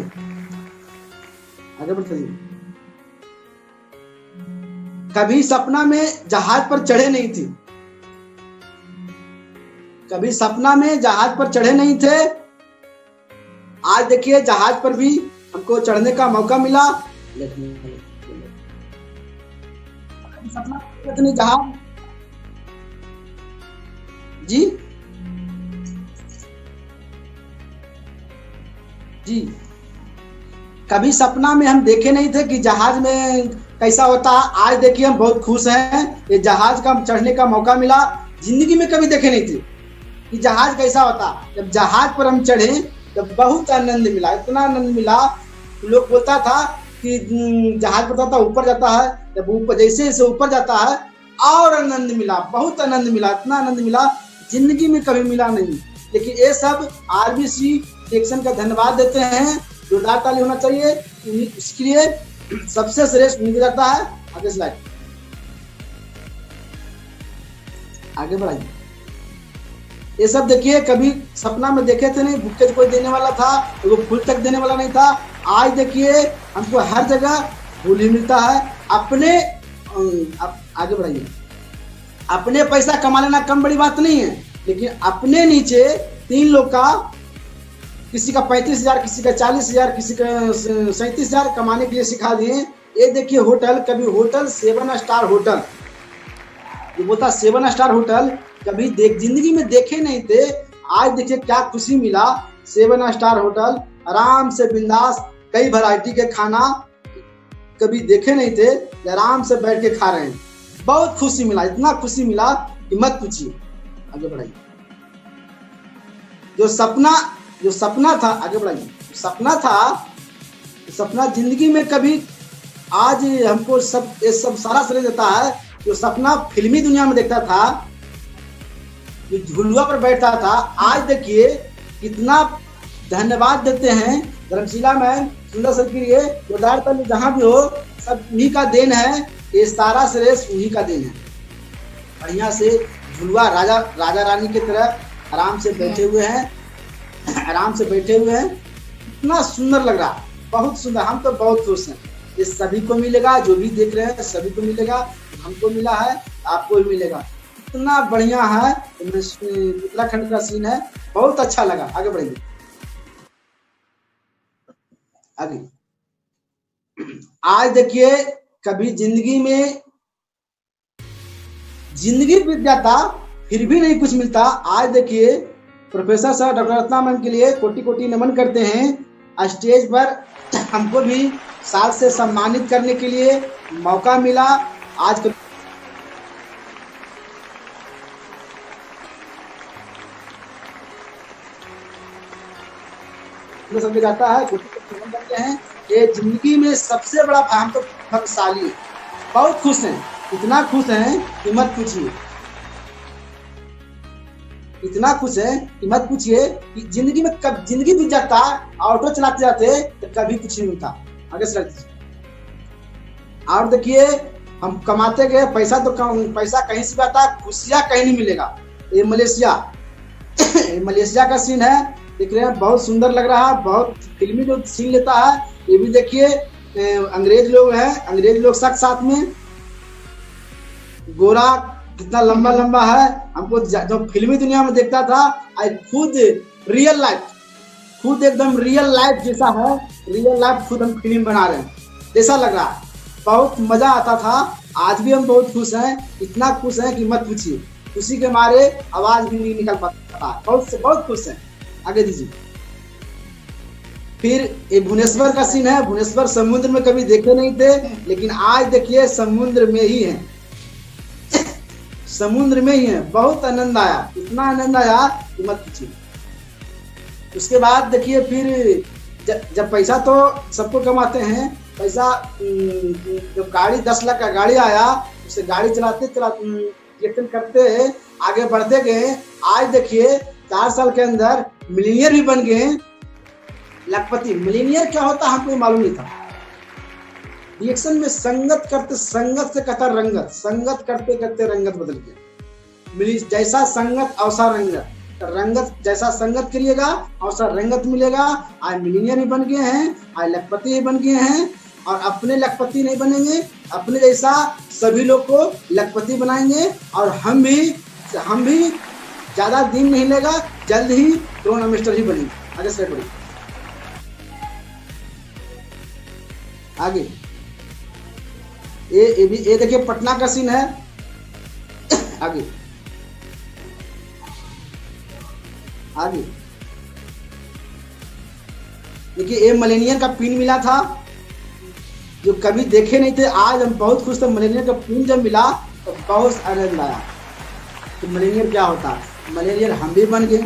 बढ़ते। कभी सपना में जहाज पर चढ़े नहीं थे, कभी सपना में जहाज पर चढ़े नहीं थे। आज देखिए जहाज पर भी हमको चढ़ने का मौका मिला। सपना जहाज जी जी, कभी सपना में हम देखे नहीं थे कि जहाज में कैसा होता। आज देखिए हम बहुत खुश हैं, ये जहाज का चढ़ने का मौका मिला। जिंदगी में कभी देखे नहीं थे कि जहाज कैसा होता। जब जहाज पर हम चढ़े तब बहुत आनंद मिला, इतना आनंद मिला। लोग बोलता था कि जहाज पड़ता था ऊपर जाता है, जब ऊपर जैसे जैसे ऊपर जाता है और आनंद मिला, बहुत आनंद मिला, इतना आनंद मिला जिंदगी में कभी मिला नहीं। लेकिन ये सब आरबीसी सेक्शन का धन्यवाद देते हैं, जोरदार ताली होना चाहिए। इसके लिए सबसे श्रेष्ठ निकल जाता है। आगे स्लाइड, आगे बढ़ाइए। ये सब देखिए कभी सपना में देखे थे नहीं, बुक्के कोई देने वाला था तो वो फूल तक देने वाला नहीं था। आज देखिए हमको हर जगह फूल ही मिलता है। अपने आगे बढ़ाइए। अपने पैसा कमा लेना कम बड़ी बात नहीं है, लेकिन अपने नीचे 3 लोग का, किसी का 35,000, किसी का 40,000, किसी का 37,000 कमाने के लिए सिखा दिए। ये देखिए होटल, कभी होटल 7 स्टार होटल, ये बोलता 7 स्टार होटल कभी जिंदगी में देखे नहीं थे। आज देखिए क्या खुशी मिला। 7 स्टार होटल, आराम से बिंदास, कई वैरायटी के खाना कभी देखे नहीं थे, आराम से बैठ के खा रहे हैं। बहुत खुशी मिला, इतना खुशी मिला कि मत पूछिए। आगे बढ़ाइए। जो सपना था, आगे बढ़ाइए। सपना जिंदगी में कभी, आज हमको ये सब सारा श्रेय देता है। जो सपना फिल्मी दुनिया में देखता था, जो झुलुआ पर बैठता था, आज देखिए कितना धन्यवाद देते हैं धर्मशिला में सुंदर सर के लिए। जोरदार ताली जहां भी हो, सब उन्हीं का देन है, ये सारा श्रेष्ठ उन्हीं का देन है। बढ़िया से झुलुआ राजा रानी की तरह आराम से बैठे हुए हैं, इतना सुंदर लग रहा, बहुत सुंदर। हम तो बहुत खुश हैं। ये सभी को मिलेगा, जो भी देख रहे हैं सभी को मिलेगा। हमको मिला है, आपको भी मिलेगा। इतना बढ़िया है, उत्तराखंड का सीन है, बहुत अच्छा लगा। आगे बढ़ेंगे। आगे आज देखिए कभी जिंदगी बीत जाता फिर भी नहीं कुछ मिलता। आज देखिए professor sir doctor Ratna ma'am के लिए कोटि कोटि नमन करते हैं। स्टेज पर हमको भी साल से सम्मानित करने के लिए मौका मिला। आज समझा जाता है, करते हैं। ये जिंदगी में सबसे बड़ा हम तो भाग्यशाली, बहुत खुश हैं, इतना खुश हैं कि मत पूछिए, इतना खुश है कि मत पूछिए कि जिंदगी में कब जिंदगी बीत जाता, ऑटो चलाते जाते तो कभी कुछ नहीं मिलता। आगे चलते और देखिए हम कमाते गए, पैसा तो पैसा कहीं से भी आता, खुशियां कहीं नहीं मिलेगा। ये मलेशिया का सीन है, देख रहे हैं, बहुत सुंदर लग रहा है, बहुत फिल्मी जो सीन लेता है। ये भी देखिए अंग्रेज लोग हैं, अंग्रेज लोग साथ में, गोरा कितना लंबा लंबा है। हमको जो फिल्मी दुनिया में देखता था, आज खुद रियल लाइफ, खुद एकदम रियल लाइफ जैसा है, रियल लाइफ खुद हम फिल्म बना रहे हैं ऐसा लग रहा है। बहुत मजा आता था। आज भी हम बहुत खुश हैं, इतना खुश हैं कि मत पूछिए, खुशी के मारे आवाज भी नहीं निकल पाता, बहुत खुश हैं। आगे दीजिए। फिर ये भुवनेश्वर का सीन है। भुवनेश्वर समुद्र में कभी देखे नहीं थे, लेकिन आज देखिए समुद्र में ही है, समुद्र में ही है। बहुत आनंद आया, इतना आनंद आया कि मत पूछिए। उसके बाद देखिए फिर जब पैसा तो सबको कमाते हैं, पैसा जब गाड़ी 10 लाख का गाड़ी आया, उसे गाड़ी चलाते करते आगे बढ़ते गए। आज देखिए 4 साल के अंदर मिलीनियर भी बन गए, लखपति। मिलीनियर क्या होता हमको मालूम नहीं था। रिएक्शन में संगत से कहता रंगत, संगत करते करते रंगत बदल गया। जैसा संगत अवसर रंगत, रंगत जैसा संगत करिएगा अवसर रंगत मिलेगा। आज मिलीनियर भी बन गए हैं, आज लखपति भी बन गए हैं, और अपने लखपति नहीं बनेंगे, अपने जैसा सभी लोग को लखपति बनाएंगे। और हम भी ज्यादा दिन नहीं लेगा, जल्द ही कोरोना मिस्टर ही बनेंगे। आगे से बढ़िए। आगे ये देखिए पटना का सीन है। आगे देखिए ये मिलेनियर का पिन मिला था, जो कभी देखे नहीं थे। आज हम बहुत खुश थे, मिलेनियर का पिन जब मिला तो बहुत आनंद आया। तो मिलेनियर क्या होता है, मिलेनियर हम भी बन गए।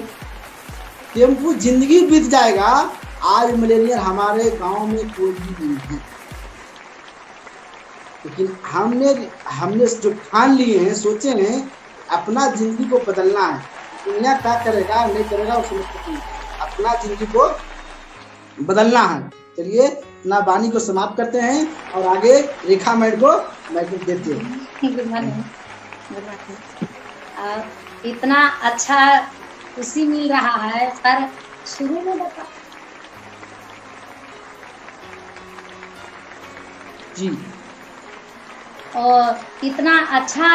टेम्पू जिंदगी बीत जाएगा, आज मिलेनियर हमारे गांव में कोई भी नहीं है। लेकिन हमने जो ठान लिए हैं, सोचे हैं अपना जिंदगी को बदलना है। दुनिया क्या करेगा नहीं करेगा उसमें नहीं, अपना जिंदगी को बदलना है। चलिए अपना वाणी को समाप्त करते हैं और आगे रेखा मैडम को मैडम देते हैं। Good morning. इतना अच्छा खुशी मिल रहा है, पर शुरू में बता जी। और इतना अच्छा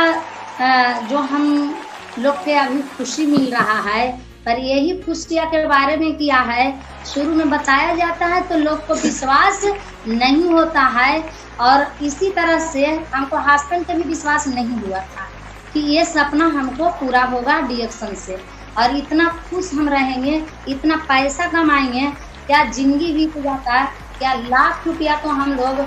जो हम लोग के अभी खुशी मिल रहा है, पर यही खुशियाँ के बारे में किया है। शुरू में बताया जाता है तो लोग को विश्वास नहीं होता है, और इसी तरह से हमको हस्बैंड पे भी विश्वास नहीं हुआ था कि ये सपना हमको पूरा होगा डीएक्शन से, और इतना खुश हम रहेंगे, इतना पैसा कमाएंगे, क्या जिंदगी बीत जाता है, क्या लाख रुपया तो हम लोग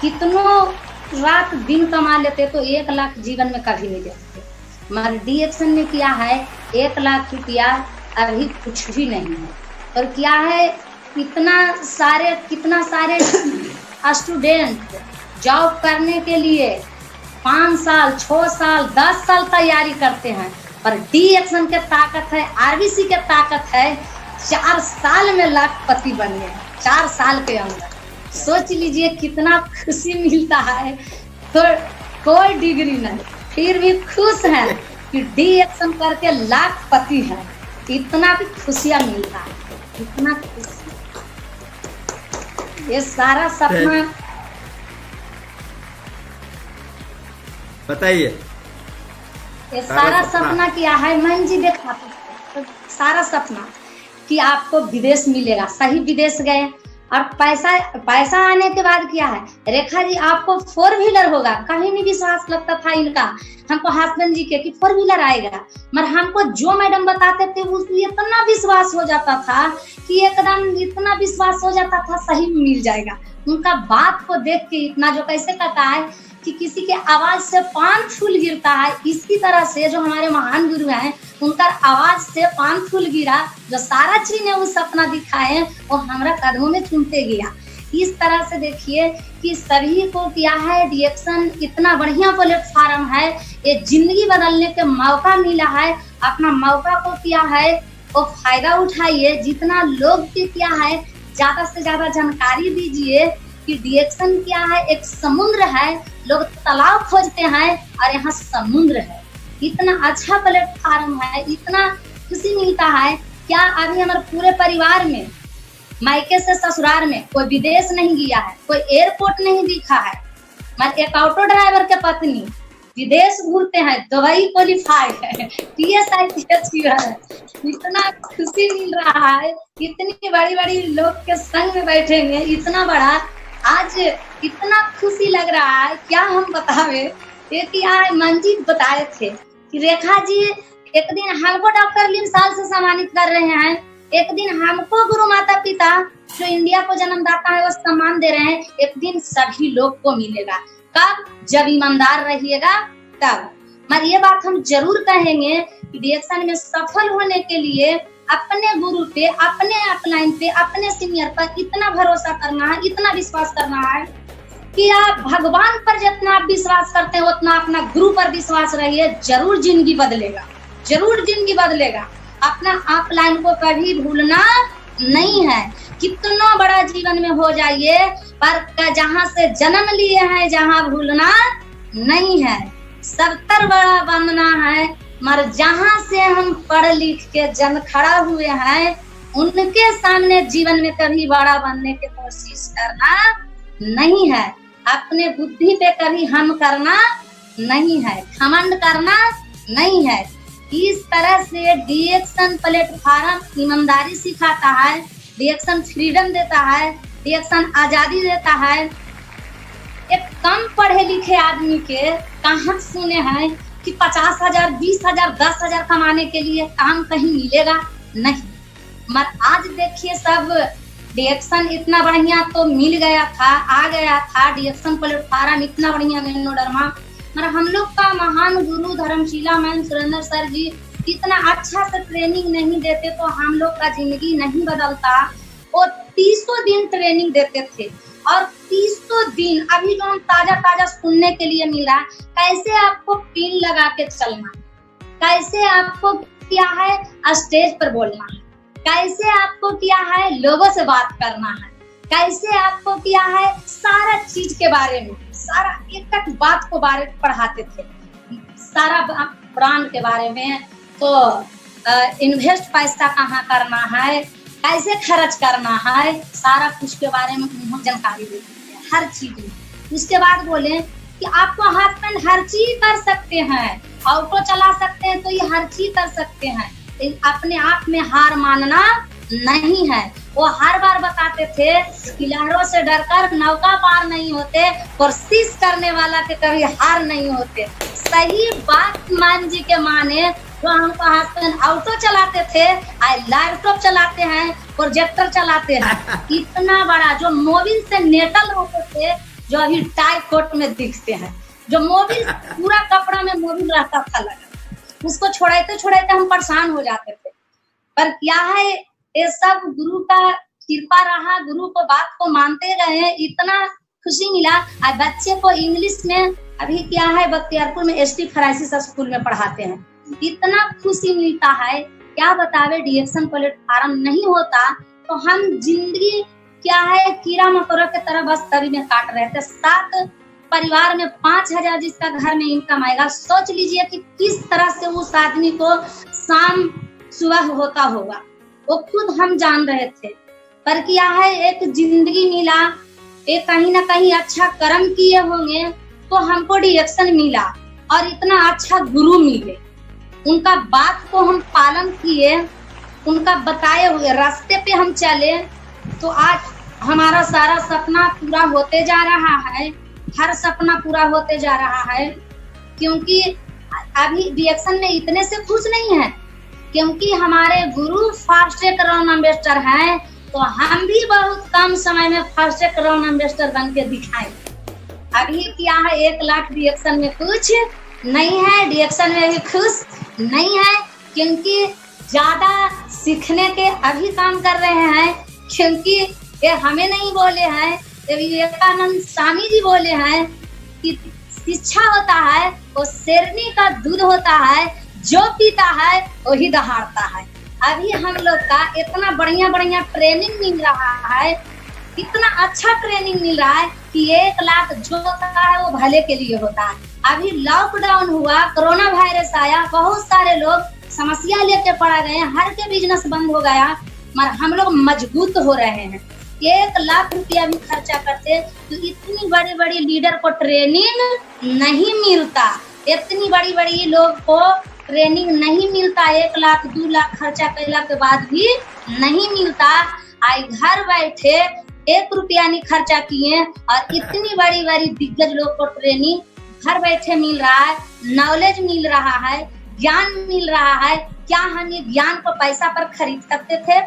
कितनों रात दिन कमा लेते तो 1 लाख जीवन में कभी नहीं देते, मगर डीएक्शन में किया है 1 लाख रुपया अभी कुछ भी नहीं है। और क्या है, कितना सारे स्टूडेंट जॉब करने के लिए 5 साल 6 साल 10 साल तैयारी करते हैं, पर डीएक्शन के ताकत है, आरबीसी के ताकत है, 4 साल में लाखपति बन गए। 4 साल के अंदर सोच लीजिए कितना खुशी मिलता है। तो कोई डिग्री नहीं, फिर भी खुश है कि डीएक्शन करके लाखपति है। इतना भी खुशियाँ मिलता है, इतना खुशी। ये सारा सपना बताइए। ये सारा सपना किया है मन जी, देखा तो सारा सपना कि आपको विदेश मिलेगा। सही विदेश गए और पैसा आने के बाद क्या है, रेखा जी आपको 4 व्हीलर होगा। कहीं नहीं विश्वास लगता था इनका, हमको हस्बैंड जी के कि 4 व्हीलर आएगा, मगर हमको जो मैडम बताते थे उसमें इतना विश्वास हो जाता था कि एकदम इतना विश्वास हो जाता था सही में मिल जाएगा। उनका बात को देख के इतना, जो कैसे कहता है कि किसी के आवाज से पान फूल गिरता है, इसी तरह से जो हमारे महान गुरु हैं उनका आवाज से पान फूल गिरा, जो सारा चीज ने वो सपना दिखाए वो हमारा कदमों में चुनते गया। इस तरह से देखिए कि सभी को क्या है, डीएक्शन इतना बढ़िया प्लेटफॉर्म है, ये जिंदगी बदलने के मौका मिला है। अपना मौका को क्या है वो फायदा उठाइए। जितना लोग की क्या है ज्यादा से ज्यादा जानकारी दीजिए कि डीएक्शन क्या है, एक समुद्र है। लोग तालाब खोजते हैं और यहाँ समुद्र है। इतना अच्छा प्लेटफॉर्म है, इतना खुशी मिलता है। क्या अभी हमारे पूरे परिवार में मायके से ससुराल में कोई विदेश नहीं गया है, कोई एयरपोर्ट नहीं दिखा है। मैं एक ऑटो ड्राइवर के पत्नी विदेश घूमते हैं, दुबई क्वालिफाई है, PSI है। इतना खुशी मिल रहा है, इतनी बड़ी बड़ी लोग के संग में बैठेंगे, इतना बड़ा आज इतना खुशी लग रहा है, क्या हम बतावे। एक यार मंजीत बताए थे कि रेखा जी एक दिन हमको डॉक्टर लिम साल से सम्मानित कर रहे हैं, एक दिन हमको गुरु माता पिता जो इंडिया को जन्मदाता है वो सम्मान दे रहे हैं, एक दिन सभी लोग को मिलेगा। कब? जब ईमानदार रहिएगा तब। मगर ये बात हम जरूर कहेंगे कि डीएक्शन में सफल होने के लिए अपने गुरु पे, अपने अपलाइन पे, अपने सीनियर पर इतना भरोसा करना है, इतना विश्वास करना है कि आप भगवान पर जितना आप विश्वास करते हैं उतना अपना गुरु पर विश्वास रहिए। जरूर जिंदगी बदलेगा, जरूर जिंदगी बदलेगा। अपना अपलाइन को कभी भूलना नहीं है। कितना बड़ा जीवन में हो जाइए, पर जहाँ से जन्म लिए हैं जहाँ भूलना नहीं है। 70 बड़ा बनना है, मगर जहाँ से हम पढ़ लिख के जन खड़ा हुए हैं उनके सामने जीवन में कभी बड़ा बनने की कोशिश करना नहीं है। अपने बुद्धि पे कभी हम करना नहीं है, घमंड करना नहीं है। इस तरह से डीएक्शन प्लेटफॉर्म ईमानदारी सिखाता है, डीएक्शन फ्रीडम देता है, डीएक्शन आजादी देता है। एक कम पढ़े लिखे आदमी के कहाँ सुने हैं कि 50,000, 20,000, 10,000 कमाने के लिए काम कहीं मिलेगा? नहीं। मगर आज देखिए सब डिएक्शन इतना बढ़िया तो मिल गया था, आ गया था डिएक्शन प्लेटफार्म इतना बढ़िया गैनोडर्मा, मगर हम लोग का महान गुरु धर्मशिला मैम सुरेंद्र सर जी इतना अच्छा से ट्रेनिंग नहीं देते तो हम लोग का जिंदगी नहीं बदलता। वो 300 दिन ट्रेनिंग देते थे और 300 दिन अभी जो हम ताजा सुनने के लिए मिल रहा है, कैसे आपको पिन लगा के चलना, कैसे आपको क्या है स्टेज पर बोलना है, कैसे आपको क्या है लोगों से बात करना है, कैसे आपको क्या है सारा चीज के बारे में, सारा एक एक बात को बारे में पढ़ाते थे, सारा ब्रांड के बारे में। तो इन्वेस्ट पैसा कहाँ करना है, कैसे खर्च करना है, सारा कुछ के बारे में जानकारी देते हैं हर चीज में। उसके बाद बोले कि आपको हाथ पैंट हर चीज कर सकते हैं, ऑटो चला सकते हैं तो ये हर चीज कर सकते हैं, अपने आप में हार मानना नहीं है। वो हर बार बताते थे कि लहरों से डरकर नौका पार नहीं होते, कोशिश करने वाला के कभी हार नहीं होते। सही बात मान जी के माने जो हमको हस्बैंड ऑटो चलाते थे, आज लैपटॉप चलाते हैं, प्रोजेक्टर चलाते हैं, इतना बड़ा जो मोबिल से नेटल होते थे जो अभी टाई कोट में दिखते हैं, जो मोबिल पूरा कपड़ा में मोबिल रहता था लगा, उसको छोड़ाते हम परेशान हो जाते थे। पर क्या है ये सब गुरु का कृपा रहा, गुरु को बात को मानते रहे, इतना खुशी मिला। आज बच्चे को इंग्लिश में अभी क्या है बख्तियारपुर में एसटी फ्रांसिस स्कूल में पढ़ाते हैं, इतना खुशी मिलता है क्या बतावे। डिएक्शन प्लेटफार्म नहीं होता तो हम जिंदगी क्या है कीड़ा मकोड़ा के तरह बस तभी में काट रहे थे। 7 परिवार में 5000 जिसका घर में इनकम आएगा, सोच लीजिए कि किस तरह से उस आदमी को शाम सुबह होता होगा, वो खुद हम जान रहे थे। पर क्या है एक जिंदगी मिला, एक कहीं ना कहीं अच्छा कर्म किए होंगे तो हमको डिएक्शन मिला और इतना अच्छा गुरु मिले, उनका बात को हम पालन किए, उनका बताए हुए रास्ते पे हम चले तो आज हमारा सारा सपना पूरा होते जा रहा है, हर सपना पूरा होते जा रहा है। क्योंकि अभी डिएक्शन में इतने से खुश नहीं है क्योंकि हमारे गुरु फर्स्ट ट्रैक राउंड एम्बेसडर हैं, तो हम भी बहुत कम समय में फर्स्ट ट्रैक राउंड एम्बेसडर बन के दिखाएंगे। अभी क्या है 1 लाख डिएक्शन में कुछ नहीं है, डिएक्शन में भी खुश नहीं है क्योंकि ज्यादा सीखने के अभी काम कर रहे हैं। क्योंकि ये हमें नहीं बोले हैं, विवेकानंद स्वामी जी बोले हैं कि शिक्षा होता है वो शेरनी का दूध होता है, जो पीता है वही दहाड़ता है। अभी हम लोग का इतना बढ़िया ट्रेनिंग मिल रहा है, इतना अच्छा ट्रेनिंग मिल रहा है कि 1 लाख जो होता है वो भले के लिए होता है। अभी लॉकडाउन हुआ, कोरोना वायरस आया, बहुत सारे लोग समस्या लेके पड़ा गए, हर के बिजनेस बंद हो गया, मगर हम लोग मजबूत हो रहे हैं। 1 लाख रुपया भी खर्चा करते तो इतनी बड़ी लीडर को ट्रेनिंग नहीं मिलता, इतनी बड़ी लोग को ट्रेनिंग नहीं मिलता। 1 लाख 2 लाख खर्चा करने के बाद भी नहीं मिलता। आई घर बैठे 1 रुपया नहीं खर्चा किए और इतनी बड़ी दिग्गज लोग को ट्रेनिंग घर बैठे मिल रहा है, नॉलेज मिल रहा है, ज्ञान मिल रहा है। क्या हम ये ज्ञान को पैसा पर खरीद सकते थे?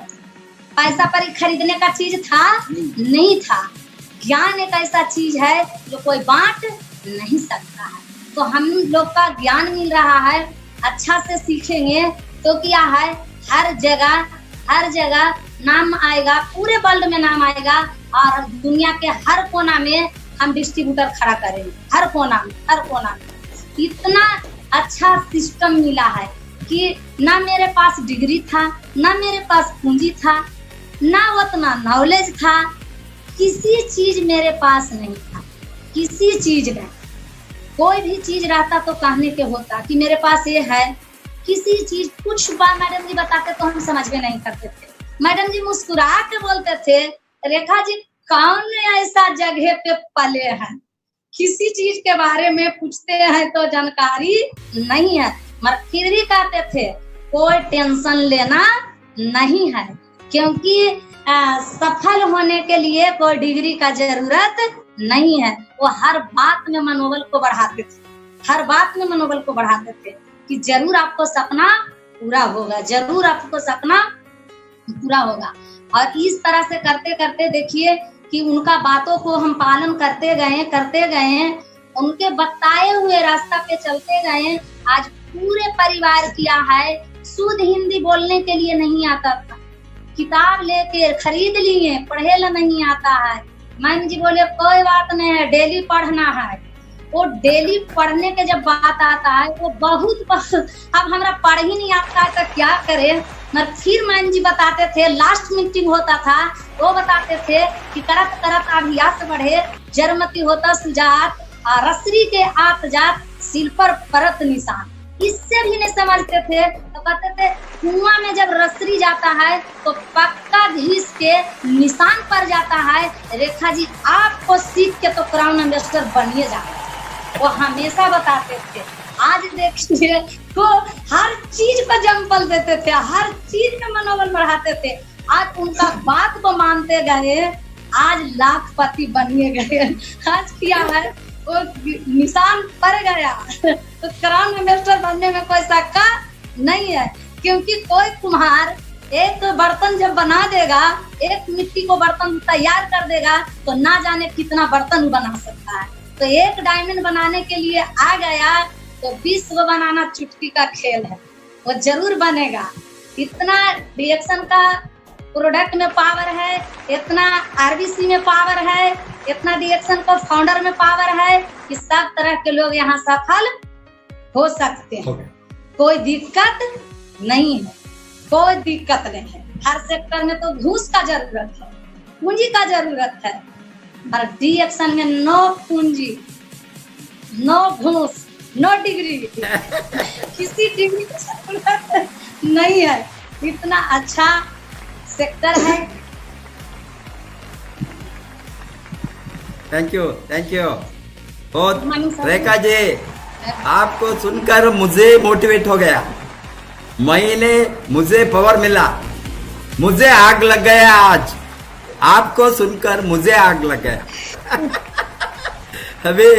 पैसा पर खरीदने का चीज था? नहीं था। ज्ञान एक ऐसा चीज है जो कोई बांट नहीं सकता है। तो हम लोग का ज्ञान मिल रहा है, अच्छा से सीखेंगे तो क्या है हर जगह नाम आएगा, पूरे वर्ल्ड में नाम आएगा और दुनिया के हर कोना में हम डिस्ट्रीब्यूटर खड़ा करेंगे, हर कोना में। इतना अच्छा सिस्टम मिला है कि ना मेरे पास डिग्री था, ना मेरे पास पूंजी था, ना उतना नॉलेज था, किसी चीज मेरे पास नहीं था, किसी चीज में। कोई भी चीज रहता तो कहने के होता कि मेरे पास ये है, किसी चीज कुछ बात मैडम जी बताते तो हम समझ में नहीं करते थे। मैडम जी मुस्कुरा के बोलते थे, रेखा जी कौन ऐसा जगह पे पले हैं, किसी चीज के बारे में पूछते हैं तो जानकारी नहीं है, मगर फिर भी कहते थे कोई टेंशन लेना नहीं है, क्योंकि सफल होने के लिए कोई डिग्री का जरूरत नहीं है। वो हर बात में मनोबल को बढ़ाते थे, कि जरूर आपको सपना पूरा होगा, जरूर आपको सपना पूरा होगा। और इस तरह से करते करते देखिए कि उनका बातों को हम पालन करते गए, उनके बताए हुए रास्ता पे चलते गए। आज पूरे परिवार किया है। शुद्ध हिंदी बोलने के लिए नहीं आता था, किताब लेके खरीद लिए, पढ़े ला नहीं आता है। मैम जी बोले कोई बात नहीं है, डेली पढ़ना है। वो डेली पढ़ने के जब बात आता है वो बहुत अब हमारा पढ़ ही नहीं आता है तो क्या करे। मगर फिर मैम जी बताते थे, लास्ट मीटिंग होता था वो बताते थे कि करत करत अभ्यास बढ़े, जरमती होता सुजात, रसरी के आत जात, सिल पर परत निशान। इससे भी नहीं समझते थे तो कहते थे कुआं में जब रसरी जाता है तो पक्का घिस के निशान पर जाता है। रेखा जी आपको सीख के तो क्राउन एम्बेसडर बनिए जाए, वो हमेशा बताते थे। आज देखिए तो हर चीज को जंपल देते थे, हर चीज का मनोबल बढ़ाते थे। आज उनका बात को मानते गए, आज लाखपति बनिए गए। आज किया है वो निशान पड़ गया तो क्राउन एम्बेसडर बनने में कोई शक नहीं है। क्योंकि कोई कुम्हार एक बर्तन जब बना देगा, एक मिट्टी को बर्तन तैयार कर देगा तो ना जाने कितना बर्तन बना सकता है। तो एक डायमंड बनाने के लिए आ गया तो 20 को बनाना चुटकी का खेल है, वो जरूर बनेगा। इतना रिएक्शन का प्रोडक्ट में पावर है, इतना आरबीसी में पावर है, इतना रिएक्शन को फाउंडर में पावर है कि सब तरह के लोग यहाँ सफल हो सकते हैं। कोई दिक्कत नहीं है, कोई दिक्कत नहीं है। हर सेक्टर में तो घूस का जरूरत है, पूंजी का जरूरत है, और रिएक्शन में नो पूंजी, नो घूस, नो डिग्री किसी डिग्री की जरूरत नहीं है। इतना अच्छा सेक्टर है। थैंक यू बहुत रेखा जी, आपको सुनकर मुझे मोटिवेट हो गया। मुझे पावर मिला, मुझे आग लग गया। आज आपको सुनकर मुझे आग लग गया। अभी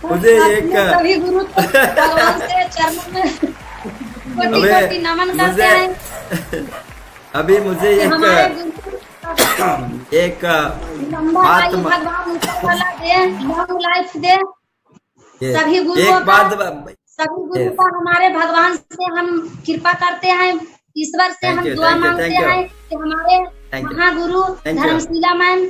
मुझे एक सभी गुरु भगवान से चरणों में कोटि-कोटि नमन करते हैं। अभी मुझे एक बात भगवान वाला दे, लॉन्ग लाइफ दे। सभी गुरुओं का हमारे भगवान से हम कृपा करते हैं, ईश्वर से हम दुआ मांगते हैं कि हमारे महागुरु धर्मशीला मैम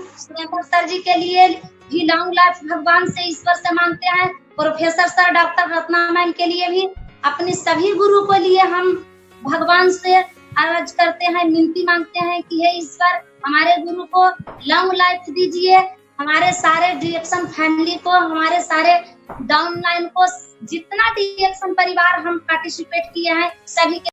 सर जी के लिए भी लॉन्ग लाइफ भगवान से ईश्वर से मांगते हैं। Professor sir doctor Ratna ma'am के लिए भी, अपने सभी गुरु को लिए हम भगवान से अर्ज करते हैं, विनती मांगते हैं कि हे ईश्वर हमारे गुरु को लॉन्ग लाइफ दीजिए। हमारे सारे रिएक्शन फैमिली को, हमारे सारे डाउनलाइन को, जितना रिएक्शन परिवार हम पार्टिसिपेट किए हैं सभी के